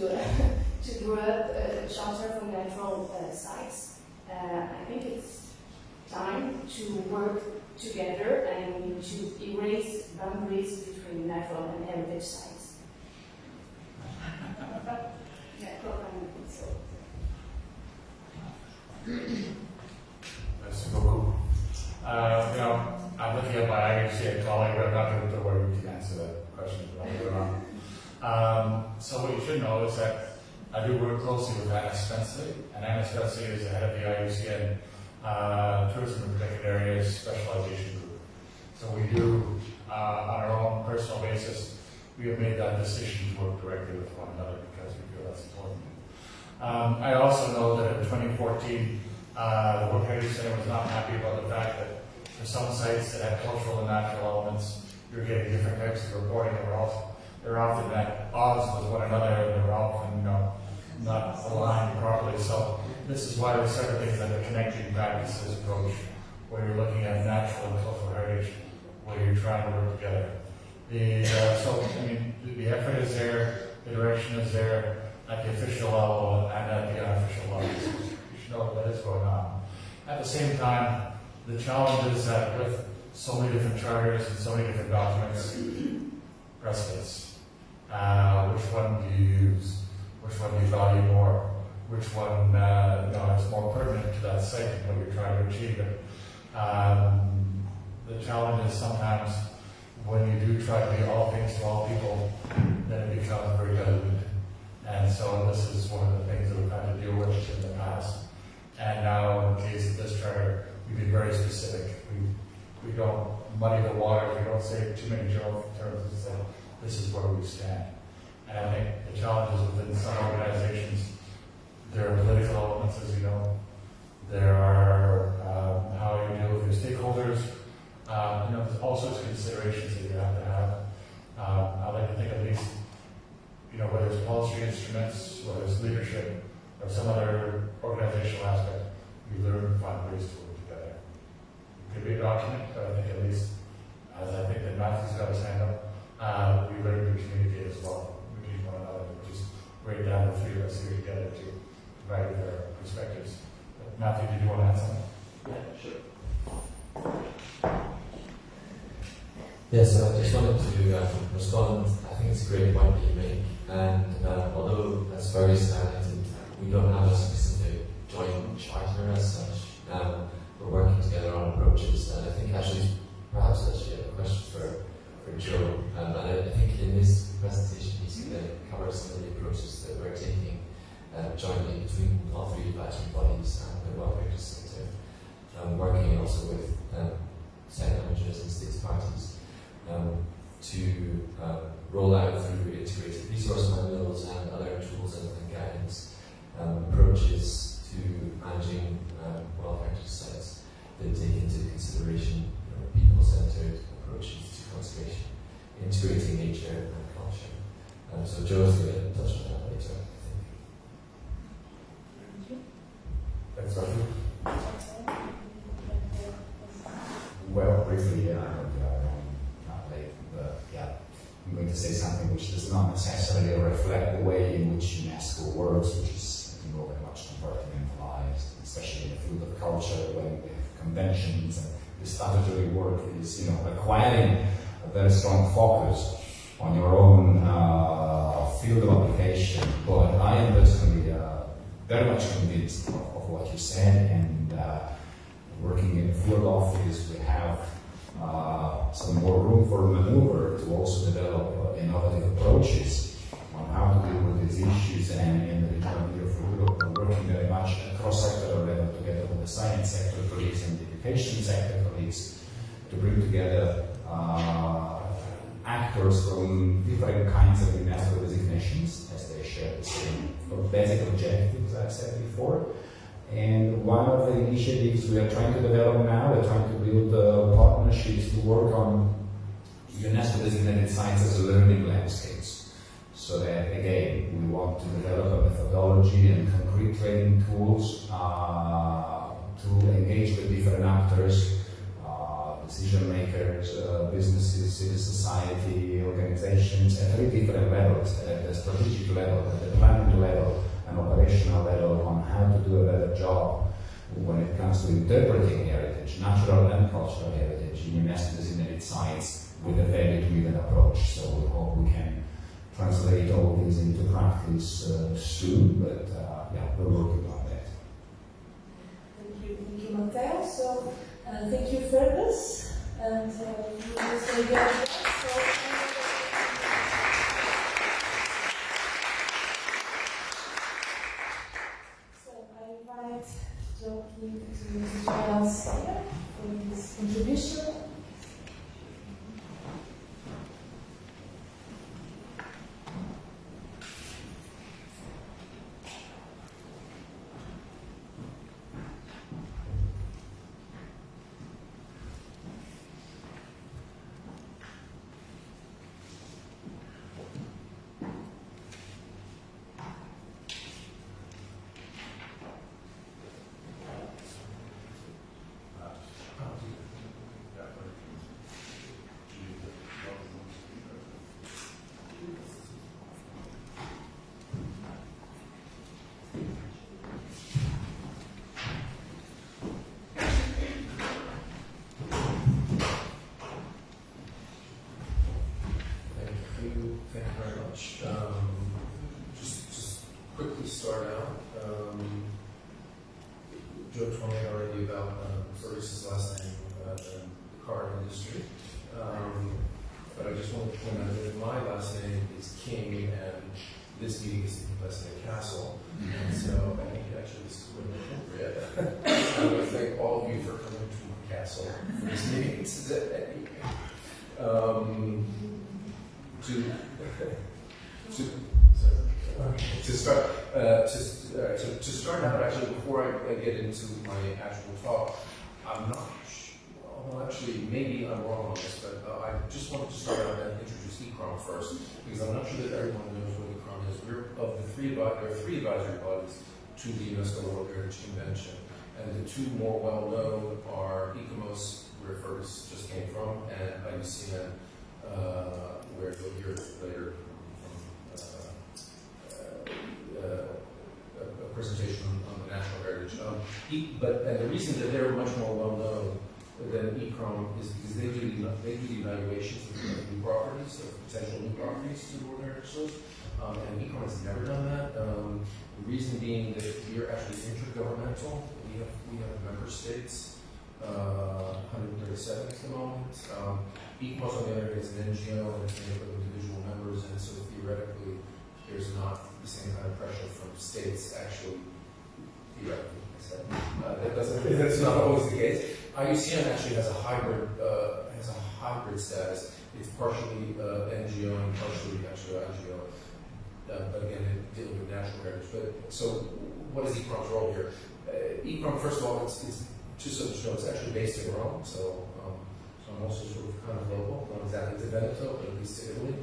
draw up a charter for natural sites? I think it's time to work together and to erase boundaries between natural and heritage sites. Merci beaucoup. I'm looking at my IUCN colleague, but I'm not going to where you can answer that question. So what you should know is that I do work closely with Anna Spencer, and Anna Spencer is the head of the IUCN Tourism and Protected Areas Specialization Group. So we do, on our own personal basis, we have made that decision to work directly with one another because we feel that's important. I also know that in 2014, the World Heritage Center was not happy about the fact that for some sites that had cultural and natural elements, you're getting different types of reporting. They're often at odds with one another, and they're often not aligned properly. So this is why we started things like the connecting practices approach, where you're looking at natural and cultural heritage where you're trying to work together. So, I mean, the effort is there, the direction is there at the official level and at the unofficial level. So you should know that is going on. At the same time, the challenge is that with so many different charters and so many different documents, precedents. Which one do you use? Which one do you value more? Which one is more pertinent to that site and what you're trying to achieve? The challenge is sometimes when you do try to be all things to all people, then it becomes very diluted. And so this is one of the things that we've had to deal with in the past. And now in the case of this charter, we be very specific. We don't muddy the waters, we don't say too many general terms and say, this is where we stand. And I think the challenge is within some organizations, there are political elements, as you know. There are how you deal with your stakeholders. There's all sorts of considerations that you have to have. I like to think at least, whether it's policy instruments, whether it's leadership, or some other organizational aspect, we learn and find ways to work together. It could be a document, but I think at least, as I think that Matthew's got his hand up, we learn to communicate as well between one another, which is right down the three of us here together to provide their perspectives. But Matthew, did you want to add something? Yeah, sure. Yes, I just wanted to respond. I think it's a great point that you make. And although, as Fergus highlighted, we don't have a specific joint charter as such, we're working together on approaches. And I think perhaps actually a question for Joe. And I think in this presentation piece, it covers some of the approaches that we're taking jointly between all three advisory bodies and the Welfare Centre. Working also with site managers and states parties to roll out through integrated resource manuals and other tools and guidance approaches to managing welfare sites that take into consideration people-centered approaches to conservation, integrating nature and culture. So Joe's going to touch on that later, I think. Thanks, Matthew. Well, briefly, I'm going to say something which does not necessarily reflect the way in which UNESCO works, which is very much compartmentalized, especially in the field of culture, when we have conventions and the statutory work is, acquiring a very strong focus on your own field of application. But I am personally very much convinced of what you said, and working in the field office, we have some more room for maneuver to also develop innovative approaches on how to deal with these issues. And in the regional area of Europe, we're working very much at cross-sectoral level together with the science sector colleagues and the education sector colleagues to bring together actors from different kinds of UNESCO designations as they share the same basic objectives, as I said before. And one of the initiatives we are trying to develop now, we're trying to build partnerships to work on UNESCO designated sites as learning landscapes. So that, again, we want to develop a methodology and concrete training tools to engage with different actors, decision makers, businesses, civil society, organizations at 3 different levels, at the strategic level, at the planning level, an operational level, on how to do a better job when it comes to interpreting heritage, natural and cultural heritage in UNESCO designated sites with a value-driven approach. So we hope we can translate all these into practice soon, but we're working on that. Thank you, Matteo. So, thank you, Fergus, and you will stay here as well. So I invite Joaquin to join us here for his contribution. comment already about Fergus's last name, the car industry. But I just want to point out that my last name is King, and this meeting is taking place in a castle. And so I think actually this is really appropriate. I want to thank all of you for coming to my castle for this meeting today. To start out, actually, before I get into my actual talk, I'm not well, actually, maybe I'm wrong on this, but I just wanted to start out and introduce ECROM first, because I'm not sure that everyone knows what ECROM is. We're of the there are three advisory bodies to the UNESCO World Heritage Convention, and the two more well-known are ECOMOS, where Fergus just came from, and IUCN, where you'll hear later a presentation on the national heritage. And the reason that they're much more well-known than ECROM is because they do the evaluations of new properties, of potential new properties to the World Heritage List, and ECROM has never done that. The reason being that we're actually intergovernmental. We have member states, 137 at the moment. ECOMOS, on the other hand, is an NGO and it's made up of individual members, and so theoretically there's not the same kind of pressure from states. Actually, theoretically, I said that's not always the case. IUCN actually has a hybrid status. It's partially NGO and partially actually IGO. But again, dealing with natural heritage. But so, what is ECROM's role here? ECROM, first of all, it's just so you know, it's actually based in Rome. So I'm also sort of kind of local, not exactly to Veneto, but at least to Italy.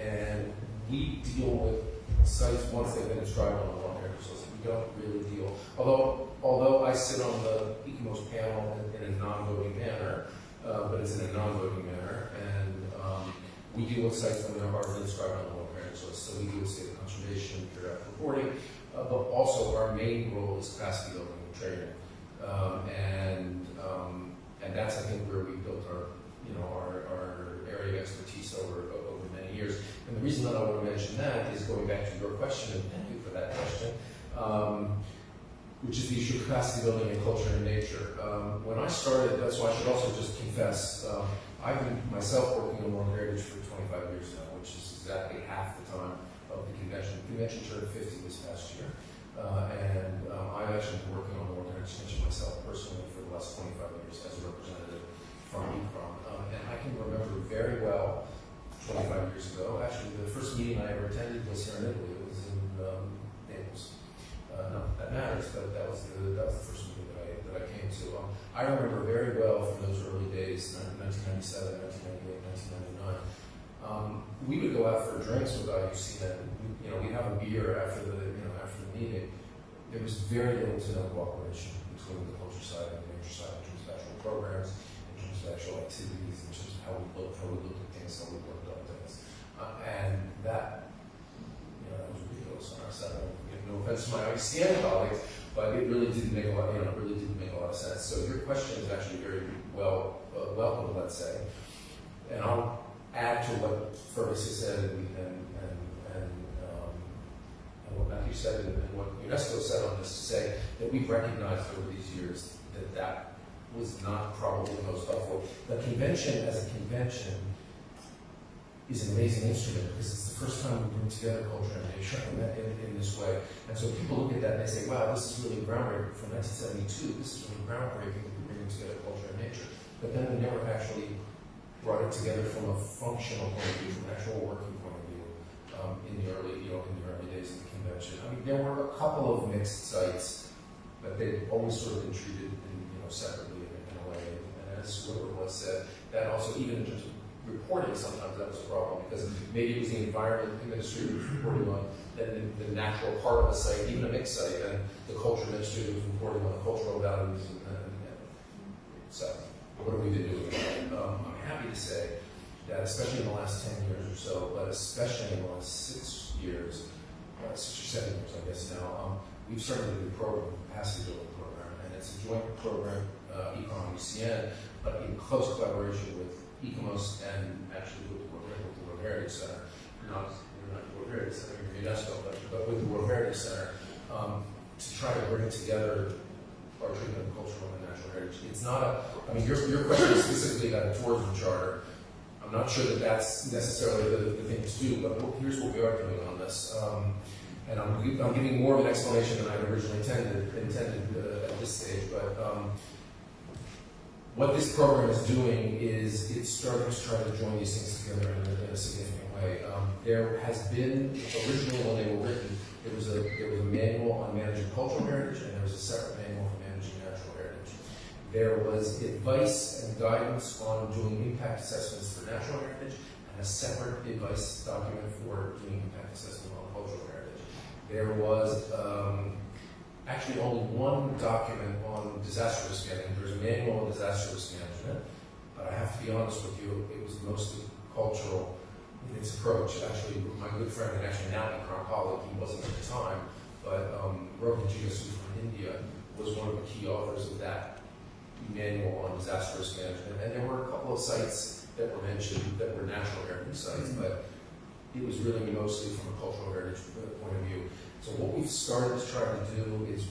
And we deal with sites once they've been inscribed on the World Heritage List. We don't really deal, although I sit on the ECOMOS panel in a non-voting manner, but it's in a non-voting manner, and we deal with sites that are already inscribed on the World Heritage List. So we deal with state conservation, periodic reporting, but also our main role is capacity building and training, and that's I think where we built our area of expertise over many years. And the reason that I want to mention that is going back to your question, and thank you for that question, which is the issue of capacity building in culture and nature. When I started, that's why I should also just confess, I've been myself working on World Heritage for 25 years now, which is exactly half the time of the convention. The convention turned 50 this past year, and I've actually been working on the World Heritage Convention myself personally for the last 25 years as a representative from ECROM. And I can remember very well 25 years ago, actually the first meeting I ever attended was here in Italy. It was in Naples. Not that matters, but that was the first meeting that I came to. I remember very well from those early days, 1997, 1998, 1999. We would go out for drinks with IUCN. We'd have a beer after the meeting. There was very little to no cooperation between the culture side and the nature side in terms of actual programs, in terms of actual activities, in terms of how we looked at things, how we worked on things, and that was ridiculous on our side. No offense to my ICN colleagues, but it really didn't make a lot. It really didn't make a lot of sense. So your question is actually very well welcome, let's say, and I'll add to what Fergus has said and what Matthew said and what UNESCO said on this to say that we've recognized over these years that was not probably the most helpful. The convention as a convention is an amazing instrument because it's the first time we bring together culture and nature in this way. And so people look at that and they say, wow, this is really groundbreaking. From 1972, this is really groundbreaking that we're bringing together culture and nature. But then we never actually brought it together from a functional point of view, from an actual working point of view in the early days of the convention. I mean, there were a couple of mixed sites, but they've always sort of been treated separately in a way. And as was said, that also, even in terms of reporting, sometimes that was a problem because maybe it was the environment administrator was reporting on the natural part of the site, even a mixed site, and the culture administrator was reporting on the cultural values. So, what have we been doing? I'm happy to say that, especially in the last 10 years or so, but especially in the last 6 years, 6 or 7 years, I guess now, we've started a new program, capacity building program, and it's a joint program, ECOM and UCN, but in close collaboration with ECOMOS and actually with the World Heritage Center, not the World Heritage Center, UNESCO, but with the World Heritage Center, to try to bring together our It's not a, I mean, your question is specifically about a tourism charter. I'm not sure that that's necessarily the thing to do, but here's what we are doing on this. And I'm giving more of an explanation than I originally intended at this stage, but what this program is doing is it's starting to try to join these things together in a significant way. There has been, originally when they were written, there was a manual on managing cultural heritage, and there was a separate manual for managing natural heritage. There was advice and guidance on doing impact assessments for natural heritage, and a separate advice document for doing impact assessment on cultural heritage. There was actually only one document on disaster risk management. There's a manual on disaster risk management, but I have to be honest with you, it was mostly cultural in its approach. Actually, my good friend and actually now a colleague, he wasn't at the time, but Rohan Jigasu from India was one of the key authors of that manual on disaster risk management. And there were a couple of sites that were mentioned that were natural heritage sites, but it was really mostly from a cultural heritage point of view. So what we've started to try to do is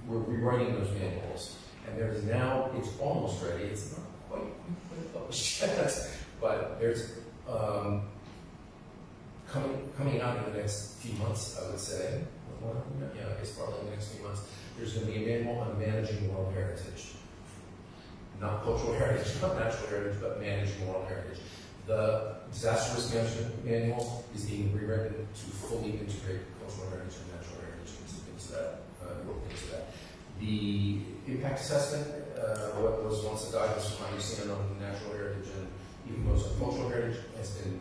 we're rewriting those manuals, and there's now, it's almost ready, it's not quite published yet, but there's coming out in the next few months, I would say. Yeah, it's probably in the next few months. There's going to be a manual on managing world heritage. Not cultural heritage, not natural heritage, but managing world heritage. The disaster risk management manual is being rewritten to fully integrate cultural heritage and natural heritage into that. The impact assessment, what was once a guidance from IUCN on natural heritage and even most on cultural heritage, has been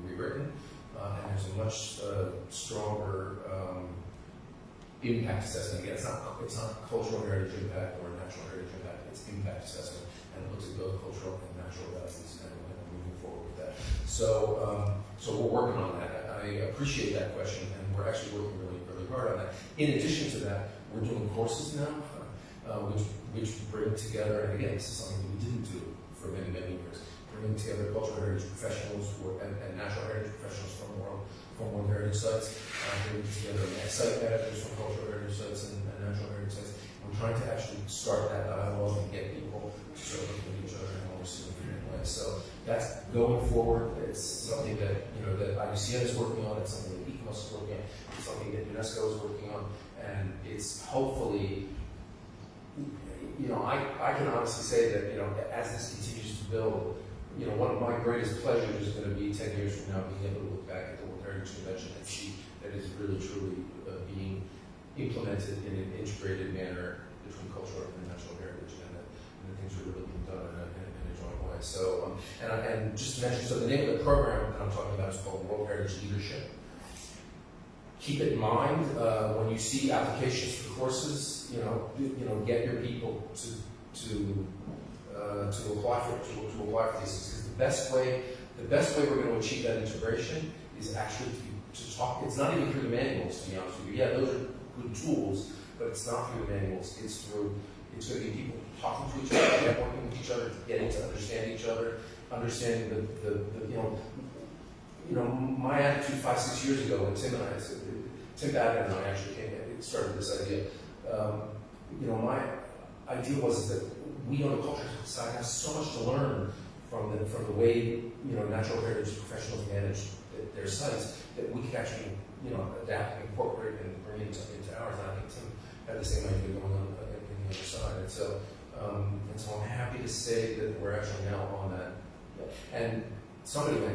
rewritten, and there's a much stronger impact assessment. Again, it's not cultural heritage impact or natural heritage impact, it's impact assessment, and it looks at both cultural and natural values, and we're moving forward with that. So we're working on that. I appreciate that question, and we're actually working really, really hard on that. In addition to that, we're doing courses now, which bring together, and again, this is something we didn't do for many, many years, bringing together cultural heritage professionals and natural heritage professionals from World Heritage Sites, bringing together site managers from cultural heritage sites and natural heritage sites. We're trying to actually start that dialogue and get people to start looking at each other in a more significant way. So that's going forward. It's something that that IUCN is working on. It's something that ECOMOS is working on. It's something that Unesco is working on, and it's hopefully. I can honestly say that as this continues to build, one of my greatest pleasures is going to be 10 years from now being able to look back at the World Heritage Convention and see that it's really truly being implemented in an integrated manner between cultural and natural heritage, and that things are really being done in a joint way. So, and just to mention, so the name of the program that I'm talking about is called World Heritage Leadership. Keep it in mind when you see applications for courses. Get your people to apply for these. Because the best way we're going to achieve that integration is actually to talk. It's not even through the manuals, to be honest with you. Yeah, those are good tools, but it's not through the manuals. It's going to be people talking to each other, networking with each other, getting to understand each other, understanding my attitude 5-6 years ago when Tim Batten and I actually started this idea. My idea was that we on the culture side have so much to learn from the way natural heritage professionals manage their sites that we could actually adapt, incorporate, and bring into ours. And I think Tim had the same idea going on in the other side. And so I'm happy to say that we're actually now on that. And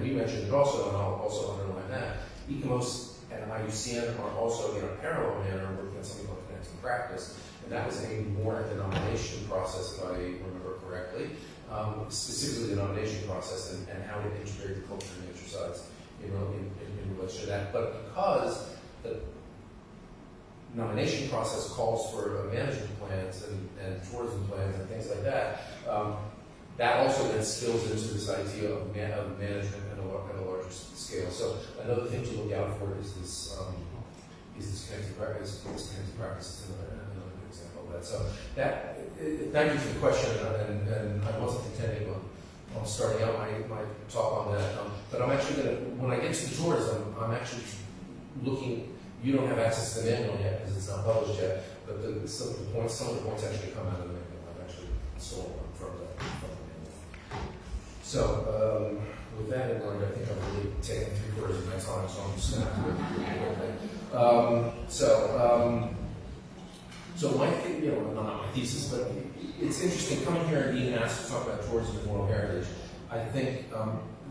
you mentioned it also, and I'll also underline that, ECOMOS and IUCN are also in a parallel manner working on something called Connecting Practice, and that was aimed more at the nomination process, if I remember correctly, specifically the nomination process and how to integrate the culture and nature sides in relation to that. But because the nomination process calls for management plans and tourism plans and things like that, that also then spills into this idea of management at a larger scale. So another thing to look out for is this connected practice. Is another good example of that. So thank you for the question, and I wasn't intending on starting out my talk on that. But I'm actually going to, when I get to the tourism, I'm actually looking. You don't have access to the manual yet because it's not published yet. but some of the points actually come out of the manual. I've actually stolen them from the manual. So, with that in mind, I think I've really taken 3/4 of my time, so I'm just going to have to so my, not my thesis, but it's interesting coming here and being asked to talk about tourism and world heritage. I think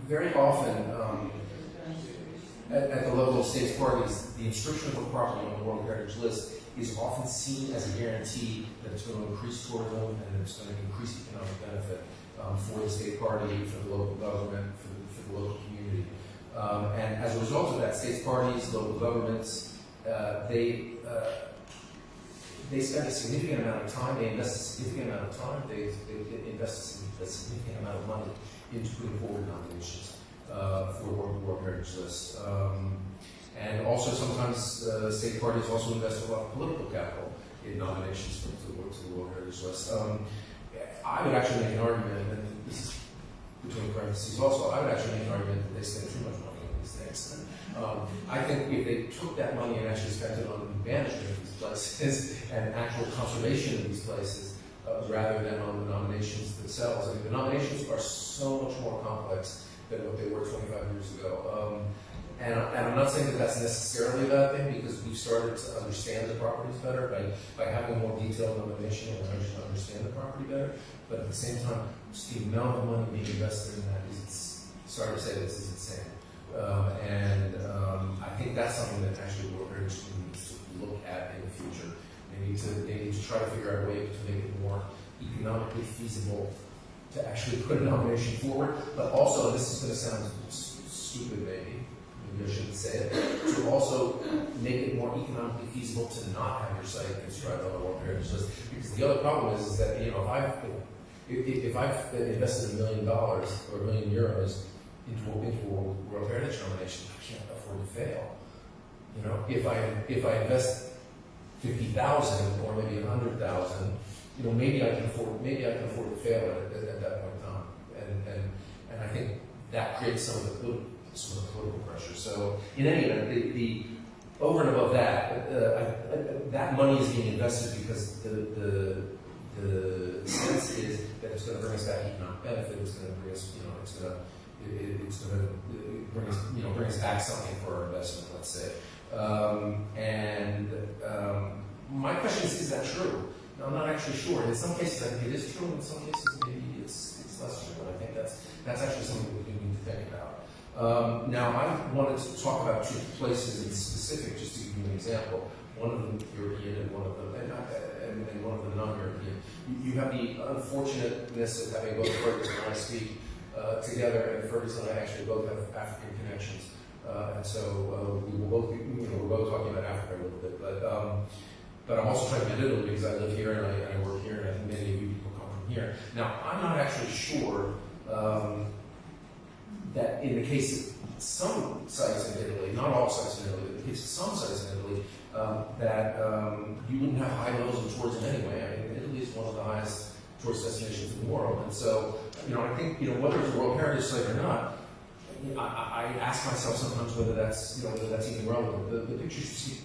very often at the level of states parties, the inscription of a property on the World Heritage List is often seen as a guarantee that it's going to increase tourism and that it's going to increase economic benefit for the state party, for the local government, for the local community. And as a result of that, states parties, local governments, they spend a significant amount of time, they invest a significant amount of time, they invest a significant amount of money into putting forward nominations for the World Heritage List. And also sometimes state parties also invest a lot of political capital in nominations to the World Heritage List. I would actually make an argument, and this is between parentheses also, I would actually make an argument that they spend too much money on these things. I think if they took that money and actually spent it on the management of these places and actual conservation of these places, rather than on the nominations themselves. I mean, the nominations are so much more complex than what they were 25 years ago. And I'm not saying that that's necessarily a bad thing, because we've started to understand the properties better by having a more detailed nomination and trying to understand the property better. But at the same time, just the amount of money being invested in that is, sorry to say this, is insane. I think that's something that actually World Heritage needs to look at in the future. They need to try to figure out a way to make it more economically feasible to actually put a nomination forward, but also, this is going to sound stupid maybe I shouldn't say it, to also make it more economically feasible to not have your site inscribed on the World Heritage List. Because the other problem is that, if I've invested $1 million or €1 million into a World Heritage nomination, I can't afford to fail. If I invest 50,000 or maybe 100,000, maybe I can afford to fail at that point in time. And I think that creates some of the political pressure. So in any event, the over and above that, that money is being invested because the sense is that it's going to bring us back economic benefit. It's going to bring us, bring us back something for our investment, let's say. My question is that true? No, I'm not actually sure. In some cases, I think it is true. In some cases, maybe it's less true. And I think that's actually something we need to think about. Now, I wanted to talk about two places in specific, just to give you an example. One of them European and one of them non-European. You have the unfortunateness of having both Fergus and I speak together, and Fergus and I actually both have African connections, and so we will both be, we're both talking about Africa a little bit. But I'm also trying to get Italy because I live here and I work here, and I think many of you people come from here. Now, I'm not actually sure that in the case of some sites in Italy, not all sites in Italy, but in the case of some sites in Italy, that you wouldn't have high levels of tourism anyway. I mean, Italy is one of the highest tourist destinations in the world, and so I think whether it's a World Heritage Site or not, I ask myself sometimes whether that's even relevant. The pictures you see, you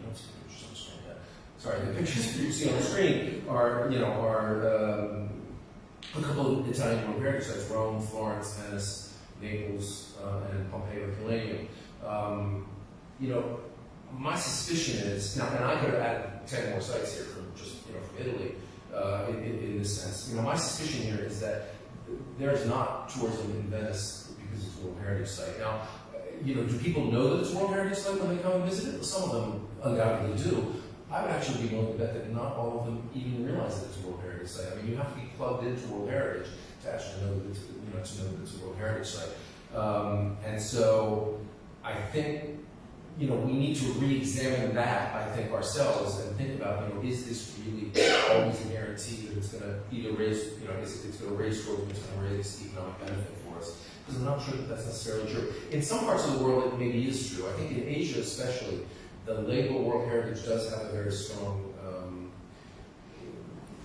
don't see the pictures on the screen yet. Sorry, the pictures you see on the screen are a couple of Italian World Heritage Sites: Rome, Florence, Venice, Naples, and Pompeii or Palladium. My suspicion is now, and I could have added 10 more sites here from Italy in this sense. My suspicion here is that there's not tourism in Venice because it's a World Heritage Site. Now, do people know that it's a World Heritage Site when they come and visit it? Some of them undoubtedly do. I would actually be willing to bet that not all of them even realize that it's a World Heritage Site. I mean, you have to be plugged into World Heritage to actually know that it's, a World Heritage Site. And so I think, we need to re-examine that, I think, ourselves and think about, is this really always a guarantee that it's going to either raise, it's going to raise tourism, it's going to raise economic benefit for us? Because I'm not sure that that's necessarily true. In some parts of the world, it maybe is true. I think in Asia especially, the label World Heritage does have a very strong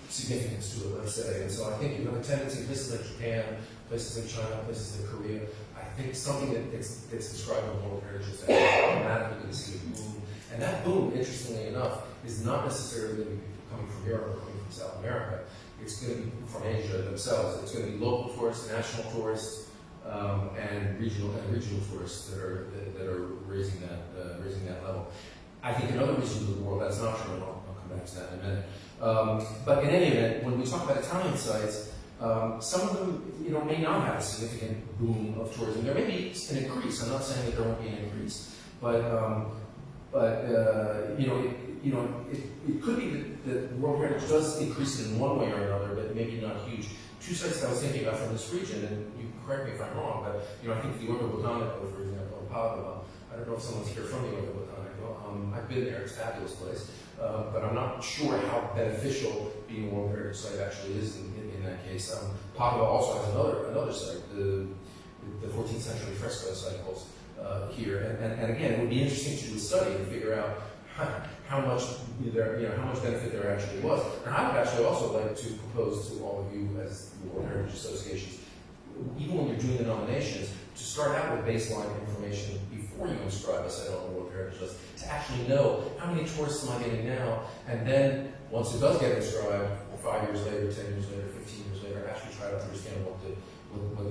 significance to it, let's say. And so I think you have a tendency, places like Japan, places like China, places like Korea, I think something that gets described in World Heritage is automatically going to see a boom. And that boom, interestingly enough, is not necessarily going to be coming from Europe or coming from South America. It's going to be from Asia themselves. It's going to be local tourists, national tourists, and regional tourists that are raising that level. I think in other regions of the world that's not true, and I'll come back to that in a minute. But in any event, when we talk about Italian sites, some of them, may not have a significant boom of tourism. There may be an increase. I'm not saying that there won't be an increase, but it could be that World Heritage does increase it in one way or another, but maybe not huge. Two sites that I was thinking about from this region, and you can correct me if I'm wrong, but I think the Orto Botanico, for example, in Padua. I don't know if someone's here from the Orto Botanico. I've been there; it's a fabulous place, but I'm not sure how beneficial being a World Heritage site actually is in that case. Padua also has another site, the 14th century fresco cycles here, and again, it would be interesting to do a study and figure out how much benefit there actually was. And I would actually also like to propose to all of you as the World Heritage Associations, even when you're doing the nominations, to start out with baseline information before you inscribe a site on the World Heritage List, to actually know how many tourists am I getting now, and then once it does get inscribed, 5 years later, 10 years later, 15 years later, actually try to understand what the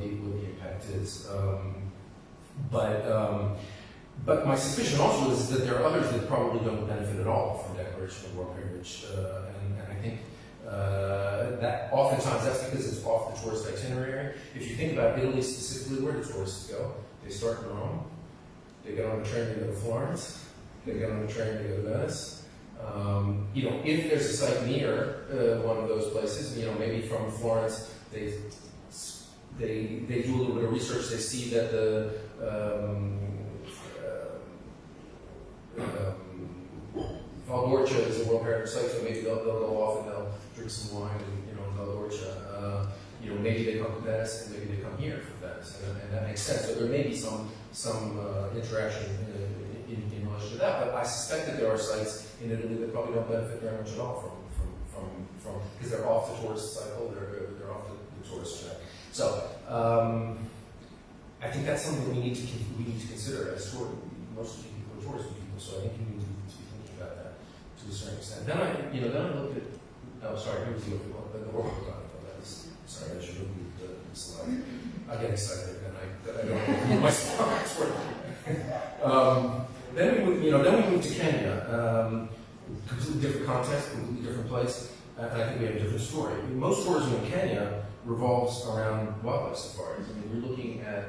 impact is. But my suspicion also is that there are others that probably don't benefit at all from declaration of World Heritage, and I think that oftentimes that's because it's off the tourist itinerary. If you think about Italy specifically, where do tourists go? They start in Rome, they get on the train, they go to Florence, they get on the train, they go to Venice. If there's a site near one of those places, maybe from Florence, they do a little bit of research. They see that the Valdorcia is a World Heritage Site, so maybe they'll go off and they'll drink some wine in Valdorcia. Maybe they come to Venice and maybe they come here for Venice, and that makes sense. So there may be some interaction in relation to that, but I suspect that there are sites in Italy that probably don't benefit very much at all from because they're off the tourist cycle, they're off the tourist track. So I think that's something we need to consider as most of the people are tourism people. So I think you need to be thinking about that to a certain extent. Then I looked at. Oh, sorry. Here's the World Botanical. Sorry, I should have moved the slide. I get excited and I don't move my slides. Then we moved to Kenya. Completely different context, completely different place, and I think we have a different story. Most tourism in Kenya revolves around wildlife safaris. I mean, we're looking at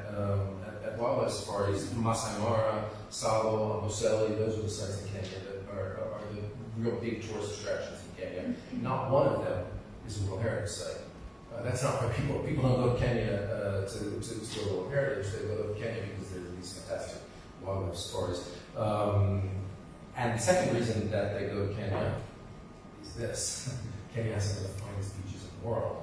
wildlife safaris. Masai Mara, Salo, Amboseli, those are the sites in Kenya that are the real big tourist attractions in Kenya. Not one of them is a World Heritage Site. That's not why people don't go to Kenya to a World Heritage. They go to Kenya because there's these fantastic wildlife safaris. And the second reason that they go to Kenya is this. Kenya has some of the finest beaches in the world.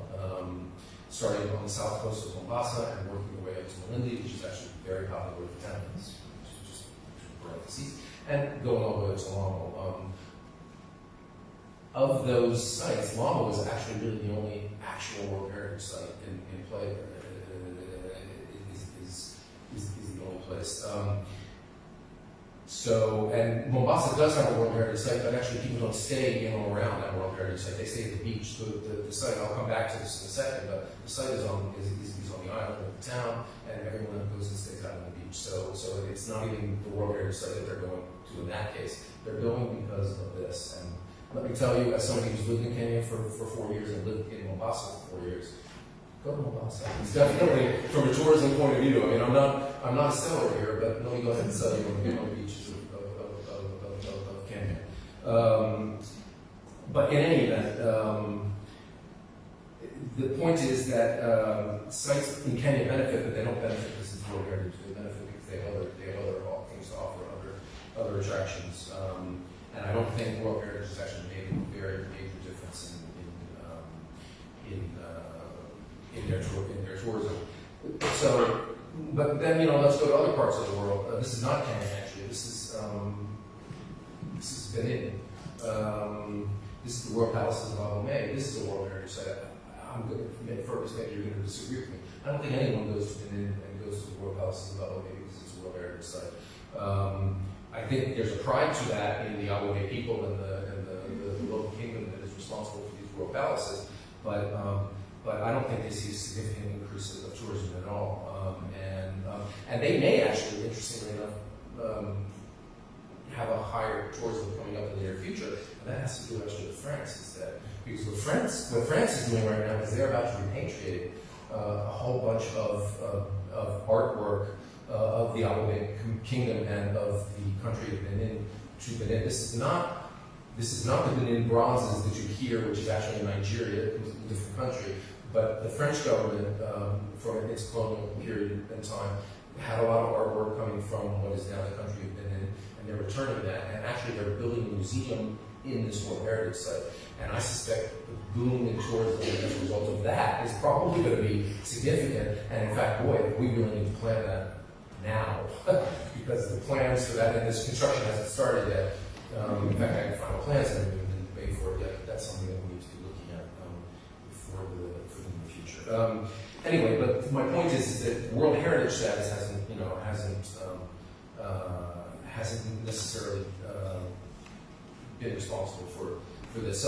Starting on the south coast of Mombasa and working your way up to Malindi, which is actually very popular with Italians, just right to see, and going all the way to Lamu. Of those sites, Lamu is actually really the only actual World Heritage Site in play. Is the only place. And Mombasa does have a World Heritage Site, but actually people don't stay in or around that World Heritage Site. They stay at the beach. The site, I'll come back to this in a second, but the site is on the island of the town, and everyone goes and stays out on the beach. So it's not even the World Heritage Site that they're going to in that case. They're going because of this. And let me tell you, as somebody who's lived in Kenya for 4 years and lived in Mombasa for 4 years, go to Mombasa. It's definitely, from a tourism point of view, I mean, I'm not a seller here, but let me go ahead and sell you on the beaches of Kenya. But in any event, the point is that sites in Kenya benefit, but they don't benefit because it's World Heritage. They benefit because they have other things to offer, other attractions. And I don't think World Heritage has actually made a very major difference in their tourism. So, but then let's go to other parts of the world. This is not Kenya actually. This is Benin. This is the Royal Palaces of Abomey. This is a World Heritage Site. I'm going to first maybe you're going to disagree with me. I don't think anyone goes to Benin and goes to the Royal Palaces of Abomey because it's a World Heritage Site. I think there's a pride to that in the Abomey people and the responsible for these royal palaces, but I don't think they see a significant increase of tourism at all. And they may actually, interestingly enough, have a higher tourism coming up in the near future. And that has to do actually with France, is that because what France is doing right now is they're about to repatriate a whole bunch of artwork of the Arabic kingdom and of the country of Benin to Benin. This is not the Benin bronzes that you hear, which is actually in Nigeria, a completely different country. But the French government, from its colonial period in time, had a lot of artwork coming from what is now the country of Benin, and they're returning that. And actually, they're building a museum in this World Heritage Site. And I suspect the boom in tourism as a result of that is probably going to be significant. And in fact, boy, we really need to plan that now, because the plans for that, and this construction hasn't started yet. In fact, I have final plans that haven't been made for it yet. But that's something that we need to be looking at for the near future. Anyway, but my point is that World Heritage status hasn't necessarily been responsible for this.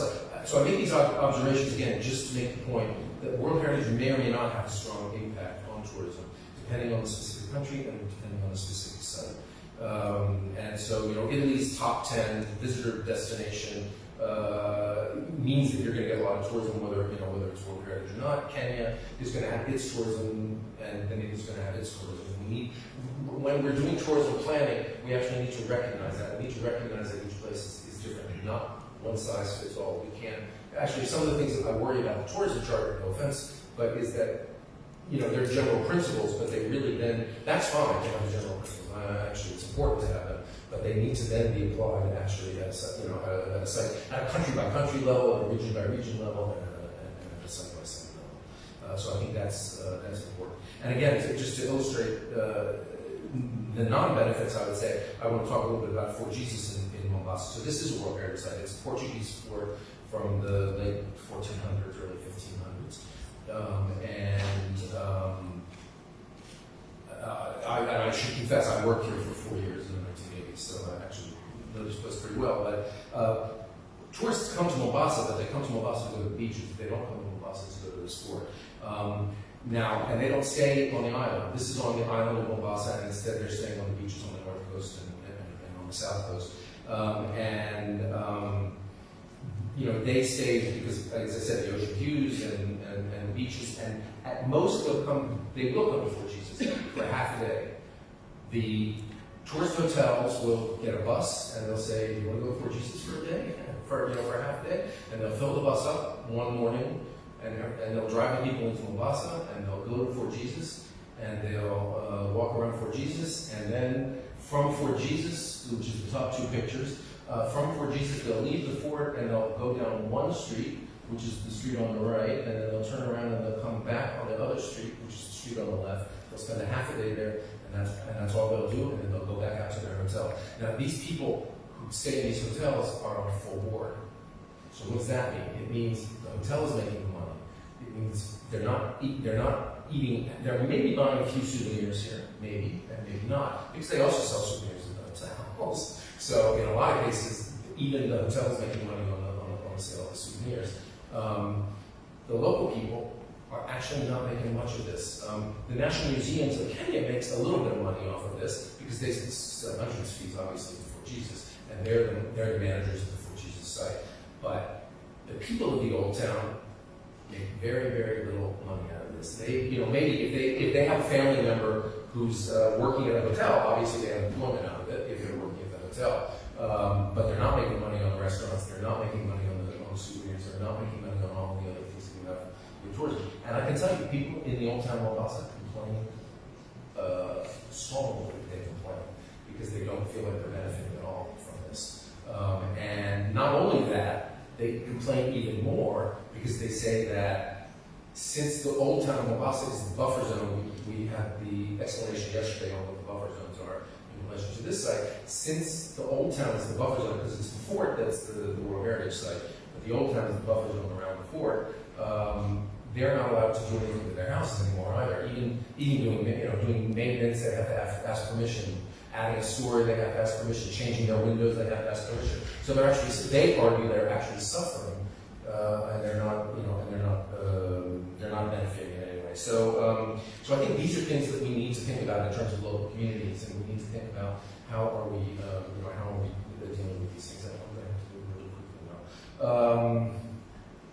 So I make these observations again just to make the point that World Heritage may or may not have a strong impact on tourism, depending on the specific country and depending on the specific site. And so, Italy's top 10 visitor destination means that you're going to get a lot of tourism, whether it's World Heritage or not. Kenya is going to have its tourism, and Benin is going to have its tourism. When we're doing tourism planning, we actually need to recognize that. We need to recognize that each place is different, not one size fits all. We can't. Actually, some of the things that I worry about the tourism chart, no offense, but is that they're general principles, but they really then, that's fine to have general principles. Actually, it's important to have them, but they need to then be applied actually at a site, at a country by country level, at a region by region level, and at a site by site level. So I think that's important. And again, just to illustrate the non-benefits, I would say, I want to talk a little bit about Fort Jesus in Mombasa. So this is a World Heritage Site. It's a Portuguese fort from the late 1400s, early 1500s. I should confess, I worked here for 4 years in the 1980s, so I actually know this place pretty well. But tourists come to Mombasa, but they come to Mombasa to go to the beaches. They don't come to Mombasa to go to this fort. And they don't stay on the island. This is on the island of Mombasa, and instead they're staying on the beaches on the north coast and on the south coast. They stay because, as I said, the ocean views and the beaches, and at most they will come to Fort Jesus for half a day. The tourist hotels will get a bus, and they'll say, "Do you want to go to Fort Jesus for a day, for half a day?" And they'll fill the bus up one morning. And they'll drive the people into Mombasa, and they'll go to Fort Jesus, and they'll walk around Fort Jesus, and then from Fort Jesus, which is the top two pictures, from Fort Jesus they'll leave the fort and they'll go down one street, which is the street on the right, and then they'll turn around and they'll come back on the other street, which is the street on the left. They'll spend a half a day there, and that's all they'll do, and then they'll go back out to their hotel. Now these people who stay in these hotels are on full board. So what does that mean? It means the hotel is making money. It means they're not eating. They're maybe buying a few souvenirs here, maybe, and maybe not, because they also sell souvenirs in the hotels. So in a lot of cases, even the hotel is making money on the sale of the souvenirs. The local people are actually not making much of this. The National Museums of Kenya makes a little bit of money off of this because they sell entrance fees, obviously, for Fort Jesus, and they're the managers of the Fort Jesus site. But the people of the old town make very, very little money out of this. They, maybe if they have a family member who's working at a hotel, obviously they have employment out of it if they're working at the hotel. But they're not making money on the restaurants. They're not making money on the souvenirs. They're not making money on all the other things that we have with tourism. And I can tell you, people in the old town of Mombasa complain strongly. They complain because they don't feel like they're benefiting at all from this. And not only that, they complain even more because they say that since the old town of Mombasa is the buffer zone, we had the explanation yesterday on what the buffer zones are in relation to this site. Since the old town is the buffer zone, because it's the fort that's the World Heritage Site, but the old town is the buffer zone around the fort, they're not allowed to do anything with their houses anymore either. Even doing maintenance, they have to ask permission. Adding a story, they have to ask permission. Changing their windows, they have to ask permission. So they argue they're actually suffering and they're not benefiting in any way. So I think these are things that we need to think about in terms of local communities, and we need to think about how are we dealing with these things. I'm going to have to do it really quickly now.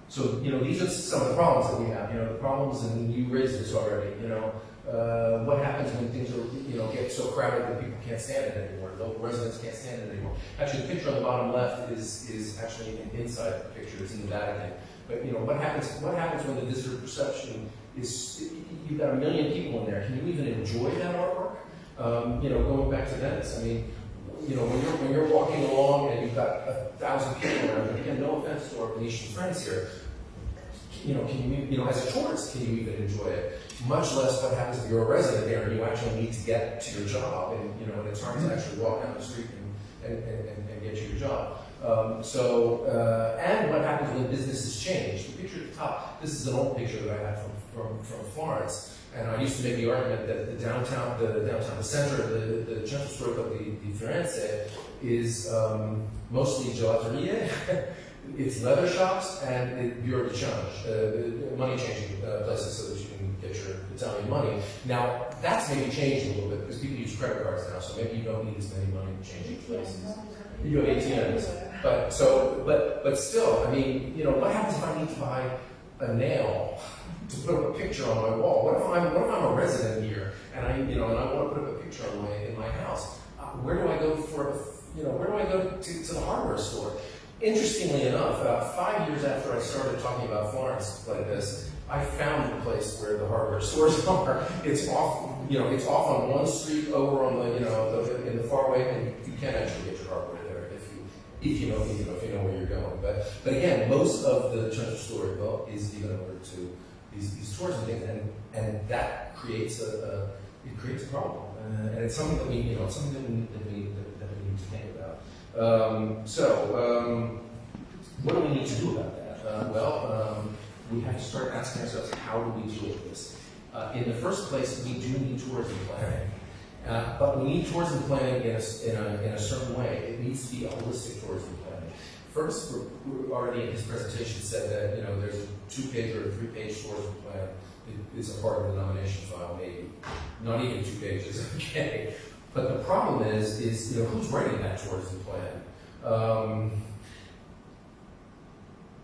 So these are some of the problems that we have. The problems, and you raised this already. What happens when things are get so crowded that people can't stand it anymore? Local residents can't stand it anymore. Actually, the picture on the bottom left is actually an inside picture. It's in the Vatican. But what happens when the visitor perception is you've got 1 million people in there? Can you even enjoy that artwork? Going back to Venice. I mean, when you're walking along and you've got 1,000 people around, and again, no offense to our Venetian friends here, can you, as a tourist, can you even enjoy it? Much less what happens if you're a resident there and you actually need to get to your job, and it's hard to actually walk down the street and get to your job. And what happens when businesses change? The picture at the top, this is an old picture that I had from Florence, and I used to make the argument that the center, the central stroke of the Firenze is mostly gelaterie. It's leather shops and bureau de change, money changing places so that you can get your Italian money. Now, that's maybe changed a little bit because people use credit cards now, so maybe you don't need as many money changing places. You have ATMs. But still, I mean, what happens if I need to buy a nail to put up a picture on my wall? What if I'm a resident here and I want to put up a picture in my house? Where do I go to the hardware store? Interestingly enough, about 5 years after I started talking about Florence like this, I found the place where the hardware stores are. It's off on one street over on in the far way, and you can actually get your hardware there if you know where you're going. But again, most of the central store is even over to these tours and things, and that creates a problem, and it's something that we need to think about. What do we need to do about that? We have to start asking ourselves, how do we deal with this? In the first place, we do need tourism planning, but we need tourism planning in a certain way. It needs to be a holistic tourism planning. First, already in his presentation said that there's a 2-page or a 3-page tourism plan. It's a part of the nomination file, maybe not even 2 pages. Okay. But the problem is who's writing that tourism plan?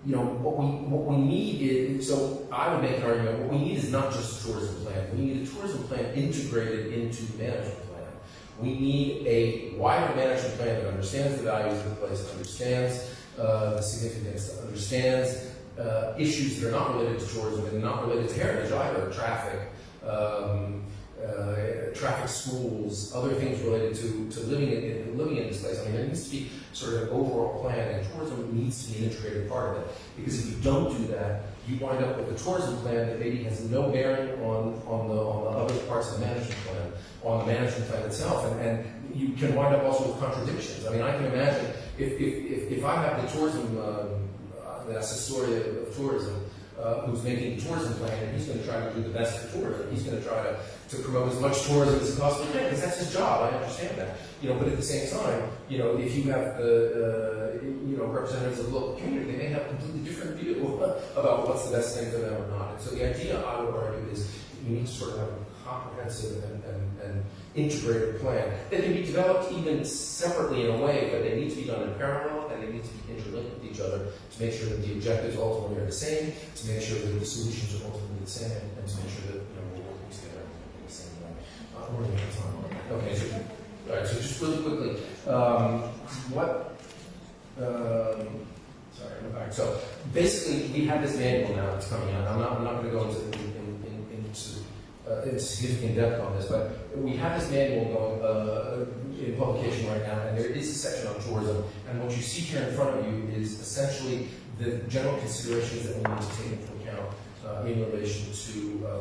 What we need is, so I would make an argument, what we need is not just a tourism plan. We need a tourism plan integrated into the management plan. We need a wider management plan that understands the values of the place, understands the significance, understands issues that are not related to tourism and not related to heritage either, traffic, schools, other things related to living in this place. I mean, there needs to be sort of an overall plan, and tourism needs to be an integrated part of it. Because if you don't do that, you wind up with a tourism plan that maybe has no bearing on the other parts of the management plan, on the management plan itself, and you can wind up also with contradictions. I mean, I can imagine if I have the tourism, the assessore of tourism, who's making a tourism plan, and he's going to try to do the best for tourism. He's going to try to promote as much tourism as he possibly can, because that's his job. I understand that. But at the same time, if you have the representatives of the local community, they may have a completely different view about what's the best thing for them or not. And so the idea, I would argue, is you need to sort of have a comprehensive and integrated plan that can be developed even separately in a way, but they need to be done in parallel, and they need to be interlinked with each other to make sure that the objectives ultimately are the same, to make sure that the solutions are ultimately the same, and to make sure that we're working together in the same way. We're running out of time. Okay, all right. So just really quickly, sorry, I'm back. So basically, we have this manual now that's coming out. I'm not going to go into significant depth on this, but we have this manual going in publication right now, and there is a section on tourism. And what you see here in front of you is essentially the general considerations that we need to take into account in relation to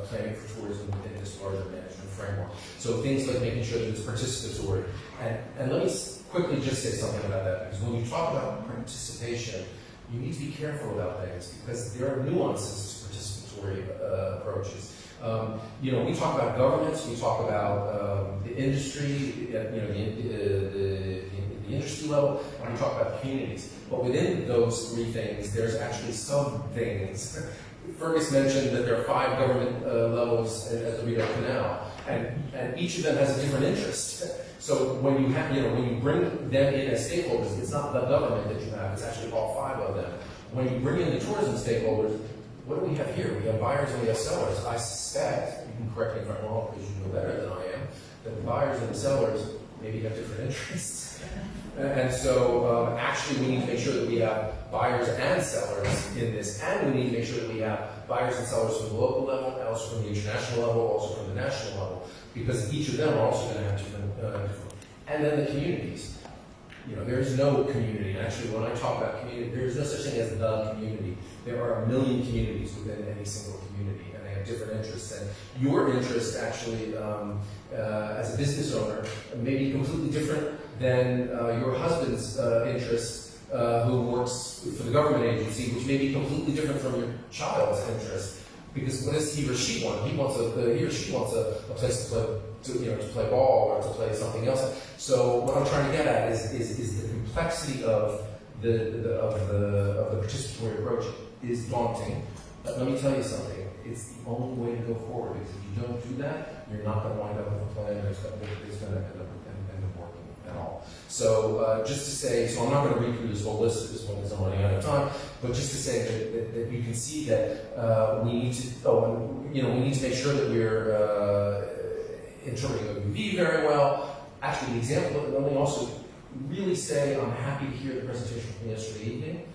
planning for tourism within this larger management framework. So things like making sure that it's participatory. And let me quickly just say something about that, because when you talk about participation, you need to be careful about things, because there are nuances to participatory approaches. We talk about governments, we talk about the industry, the the industry level, and we talk about communities. But within those three things, there's actually some things. Fergus mentioned that there are 5 government levels at the Rideau Canal, and each of them has a different interest. So when you have, when you bring them in as stakeholders, it's not the government that you have, it's actually all 5 of them. When you bring in the tourism stakeholders, what do we have here? We have buyers and we have sellers. I suspect, you can correct me if I'm wrong because you know better than I am, that the buyers and the sellers maybe have different interests. And so actually we need to make sure that we have buyers and sellers in this, and we need to make sure that we have buyers and sellers from the local level, also from the international level, also from the national level, because each of them are also going to have different, and then the communities. There is no community. And actually, when I talk about community, there is no such thing as the community. There are a million communities within any single community, and they have different interests. And your interest, actually, as a business owner, may be completely different than your husband's interest, who works for the government agency, which may be completely different from your child's interest. Because what does he or she want? He or she wants a place to play ball or to play something else. So what I'm trying to get at is the complexity of the participatory approach is daunting. But let me tell you something. It's the only way to go forward, because if you don't do that, you're not going to wind up with a plan that's going to end up working at all. So just to say, so I'm not going to read through this whole list at this point because I'm running out of time, but just to say that you can see that we need to, we need to make sure that we're interpreting OUV very well. Actually, the example, let me also really say I'm happy to hear the presentation from yesterday evening.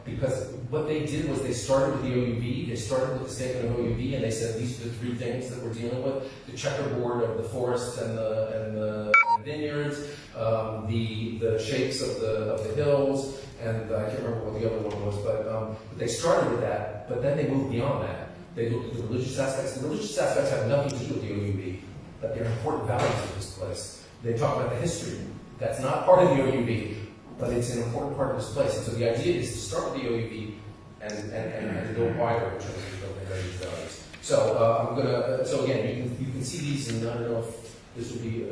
Because what they did was they started with the OUV, they started with the statement of OUV, and they said these are the 3 things that we're dealing with: the checkerboard of the forests and the vineyards, the shapes of the hills, and I can't remember what the other one was, but they started with that, but then they moved beyond that. They looked at the religious aspects. The religious aspects have nothing to do with the OUV, but they're important values of this place. They talk about the history. That's not part of the OUV, but it's an important part of this place. And so the idea is to start with the OUV and go wider in terms of building heritage values. So I'm gonna. So again, you can see these, and I don't know if this will be.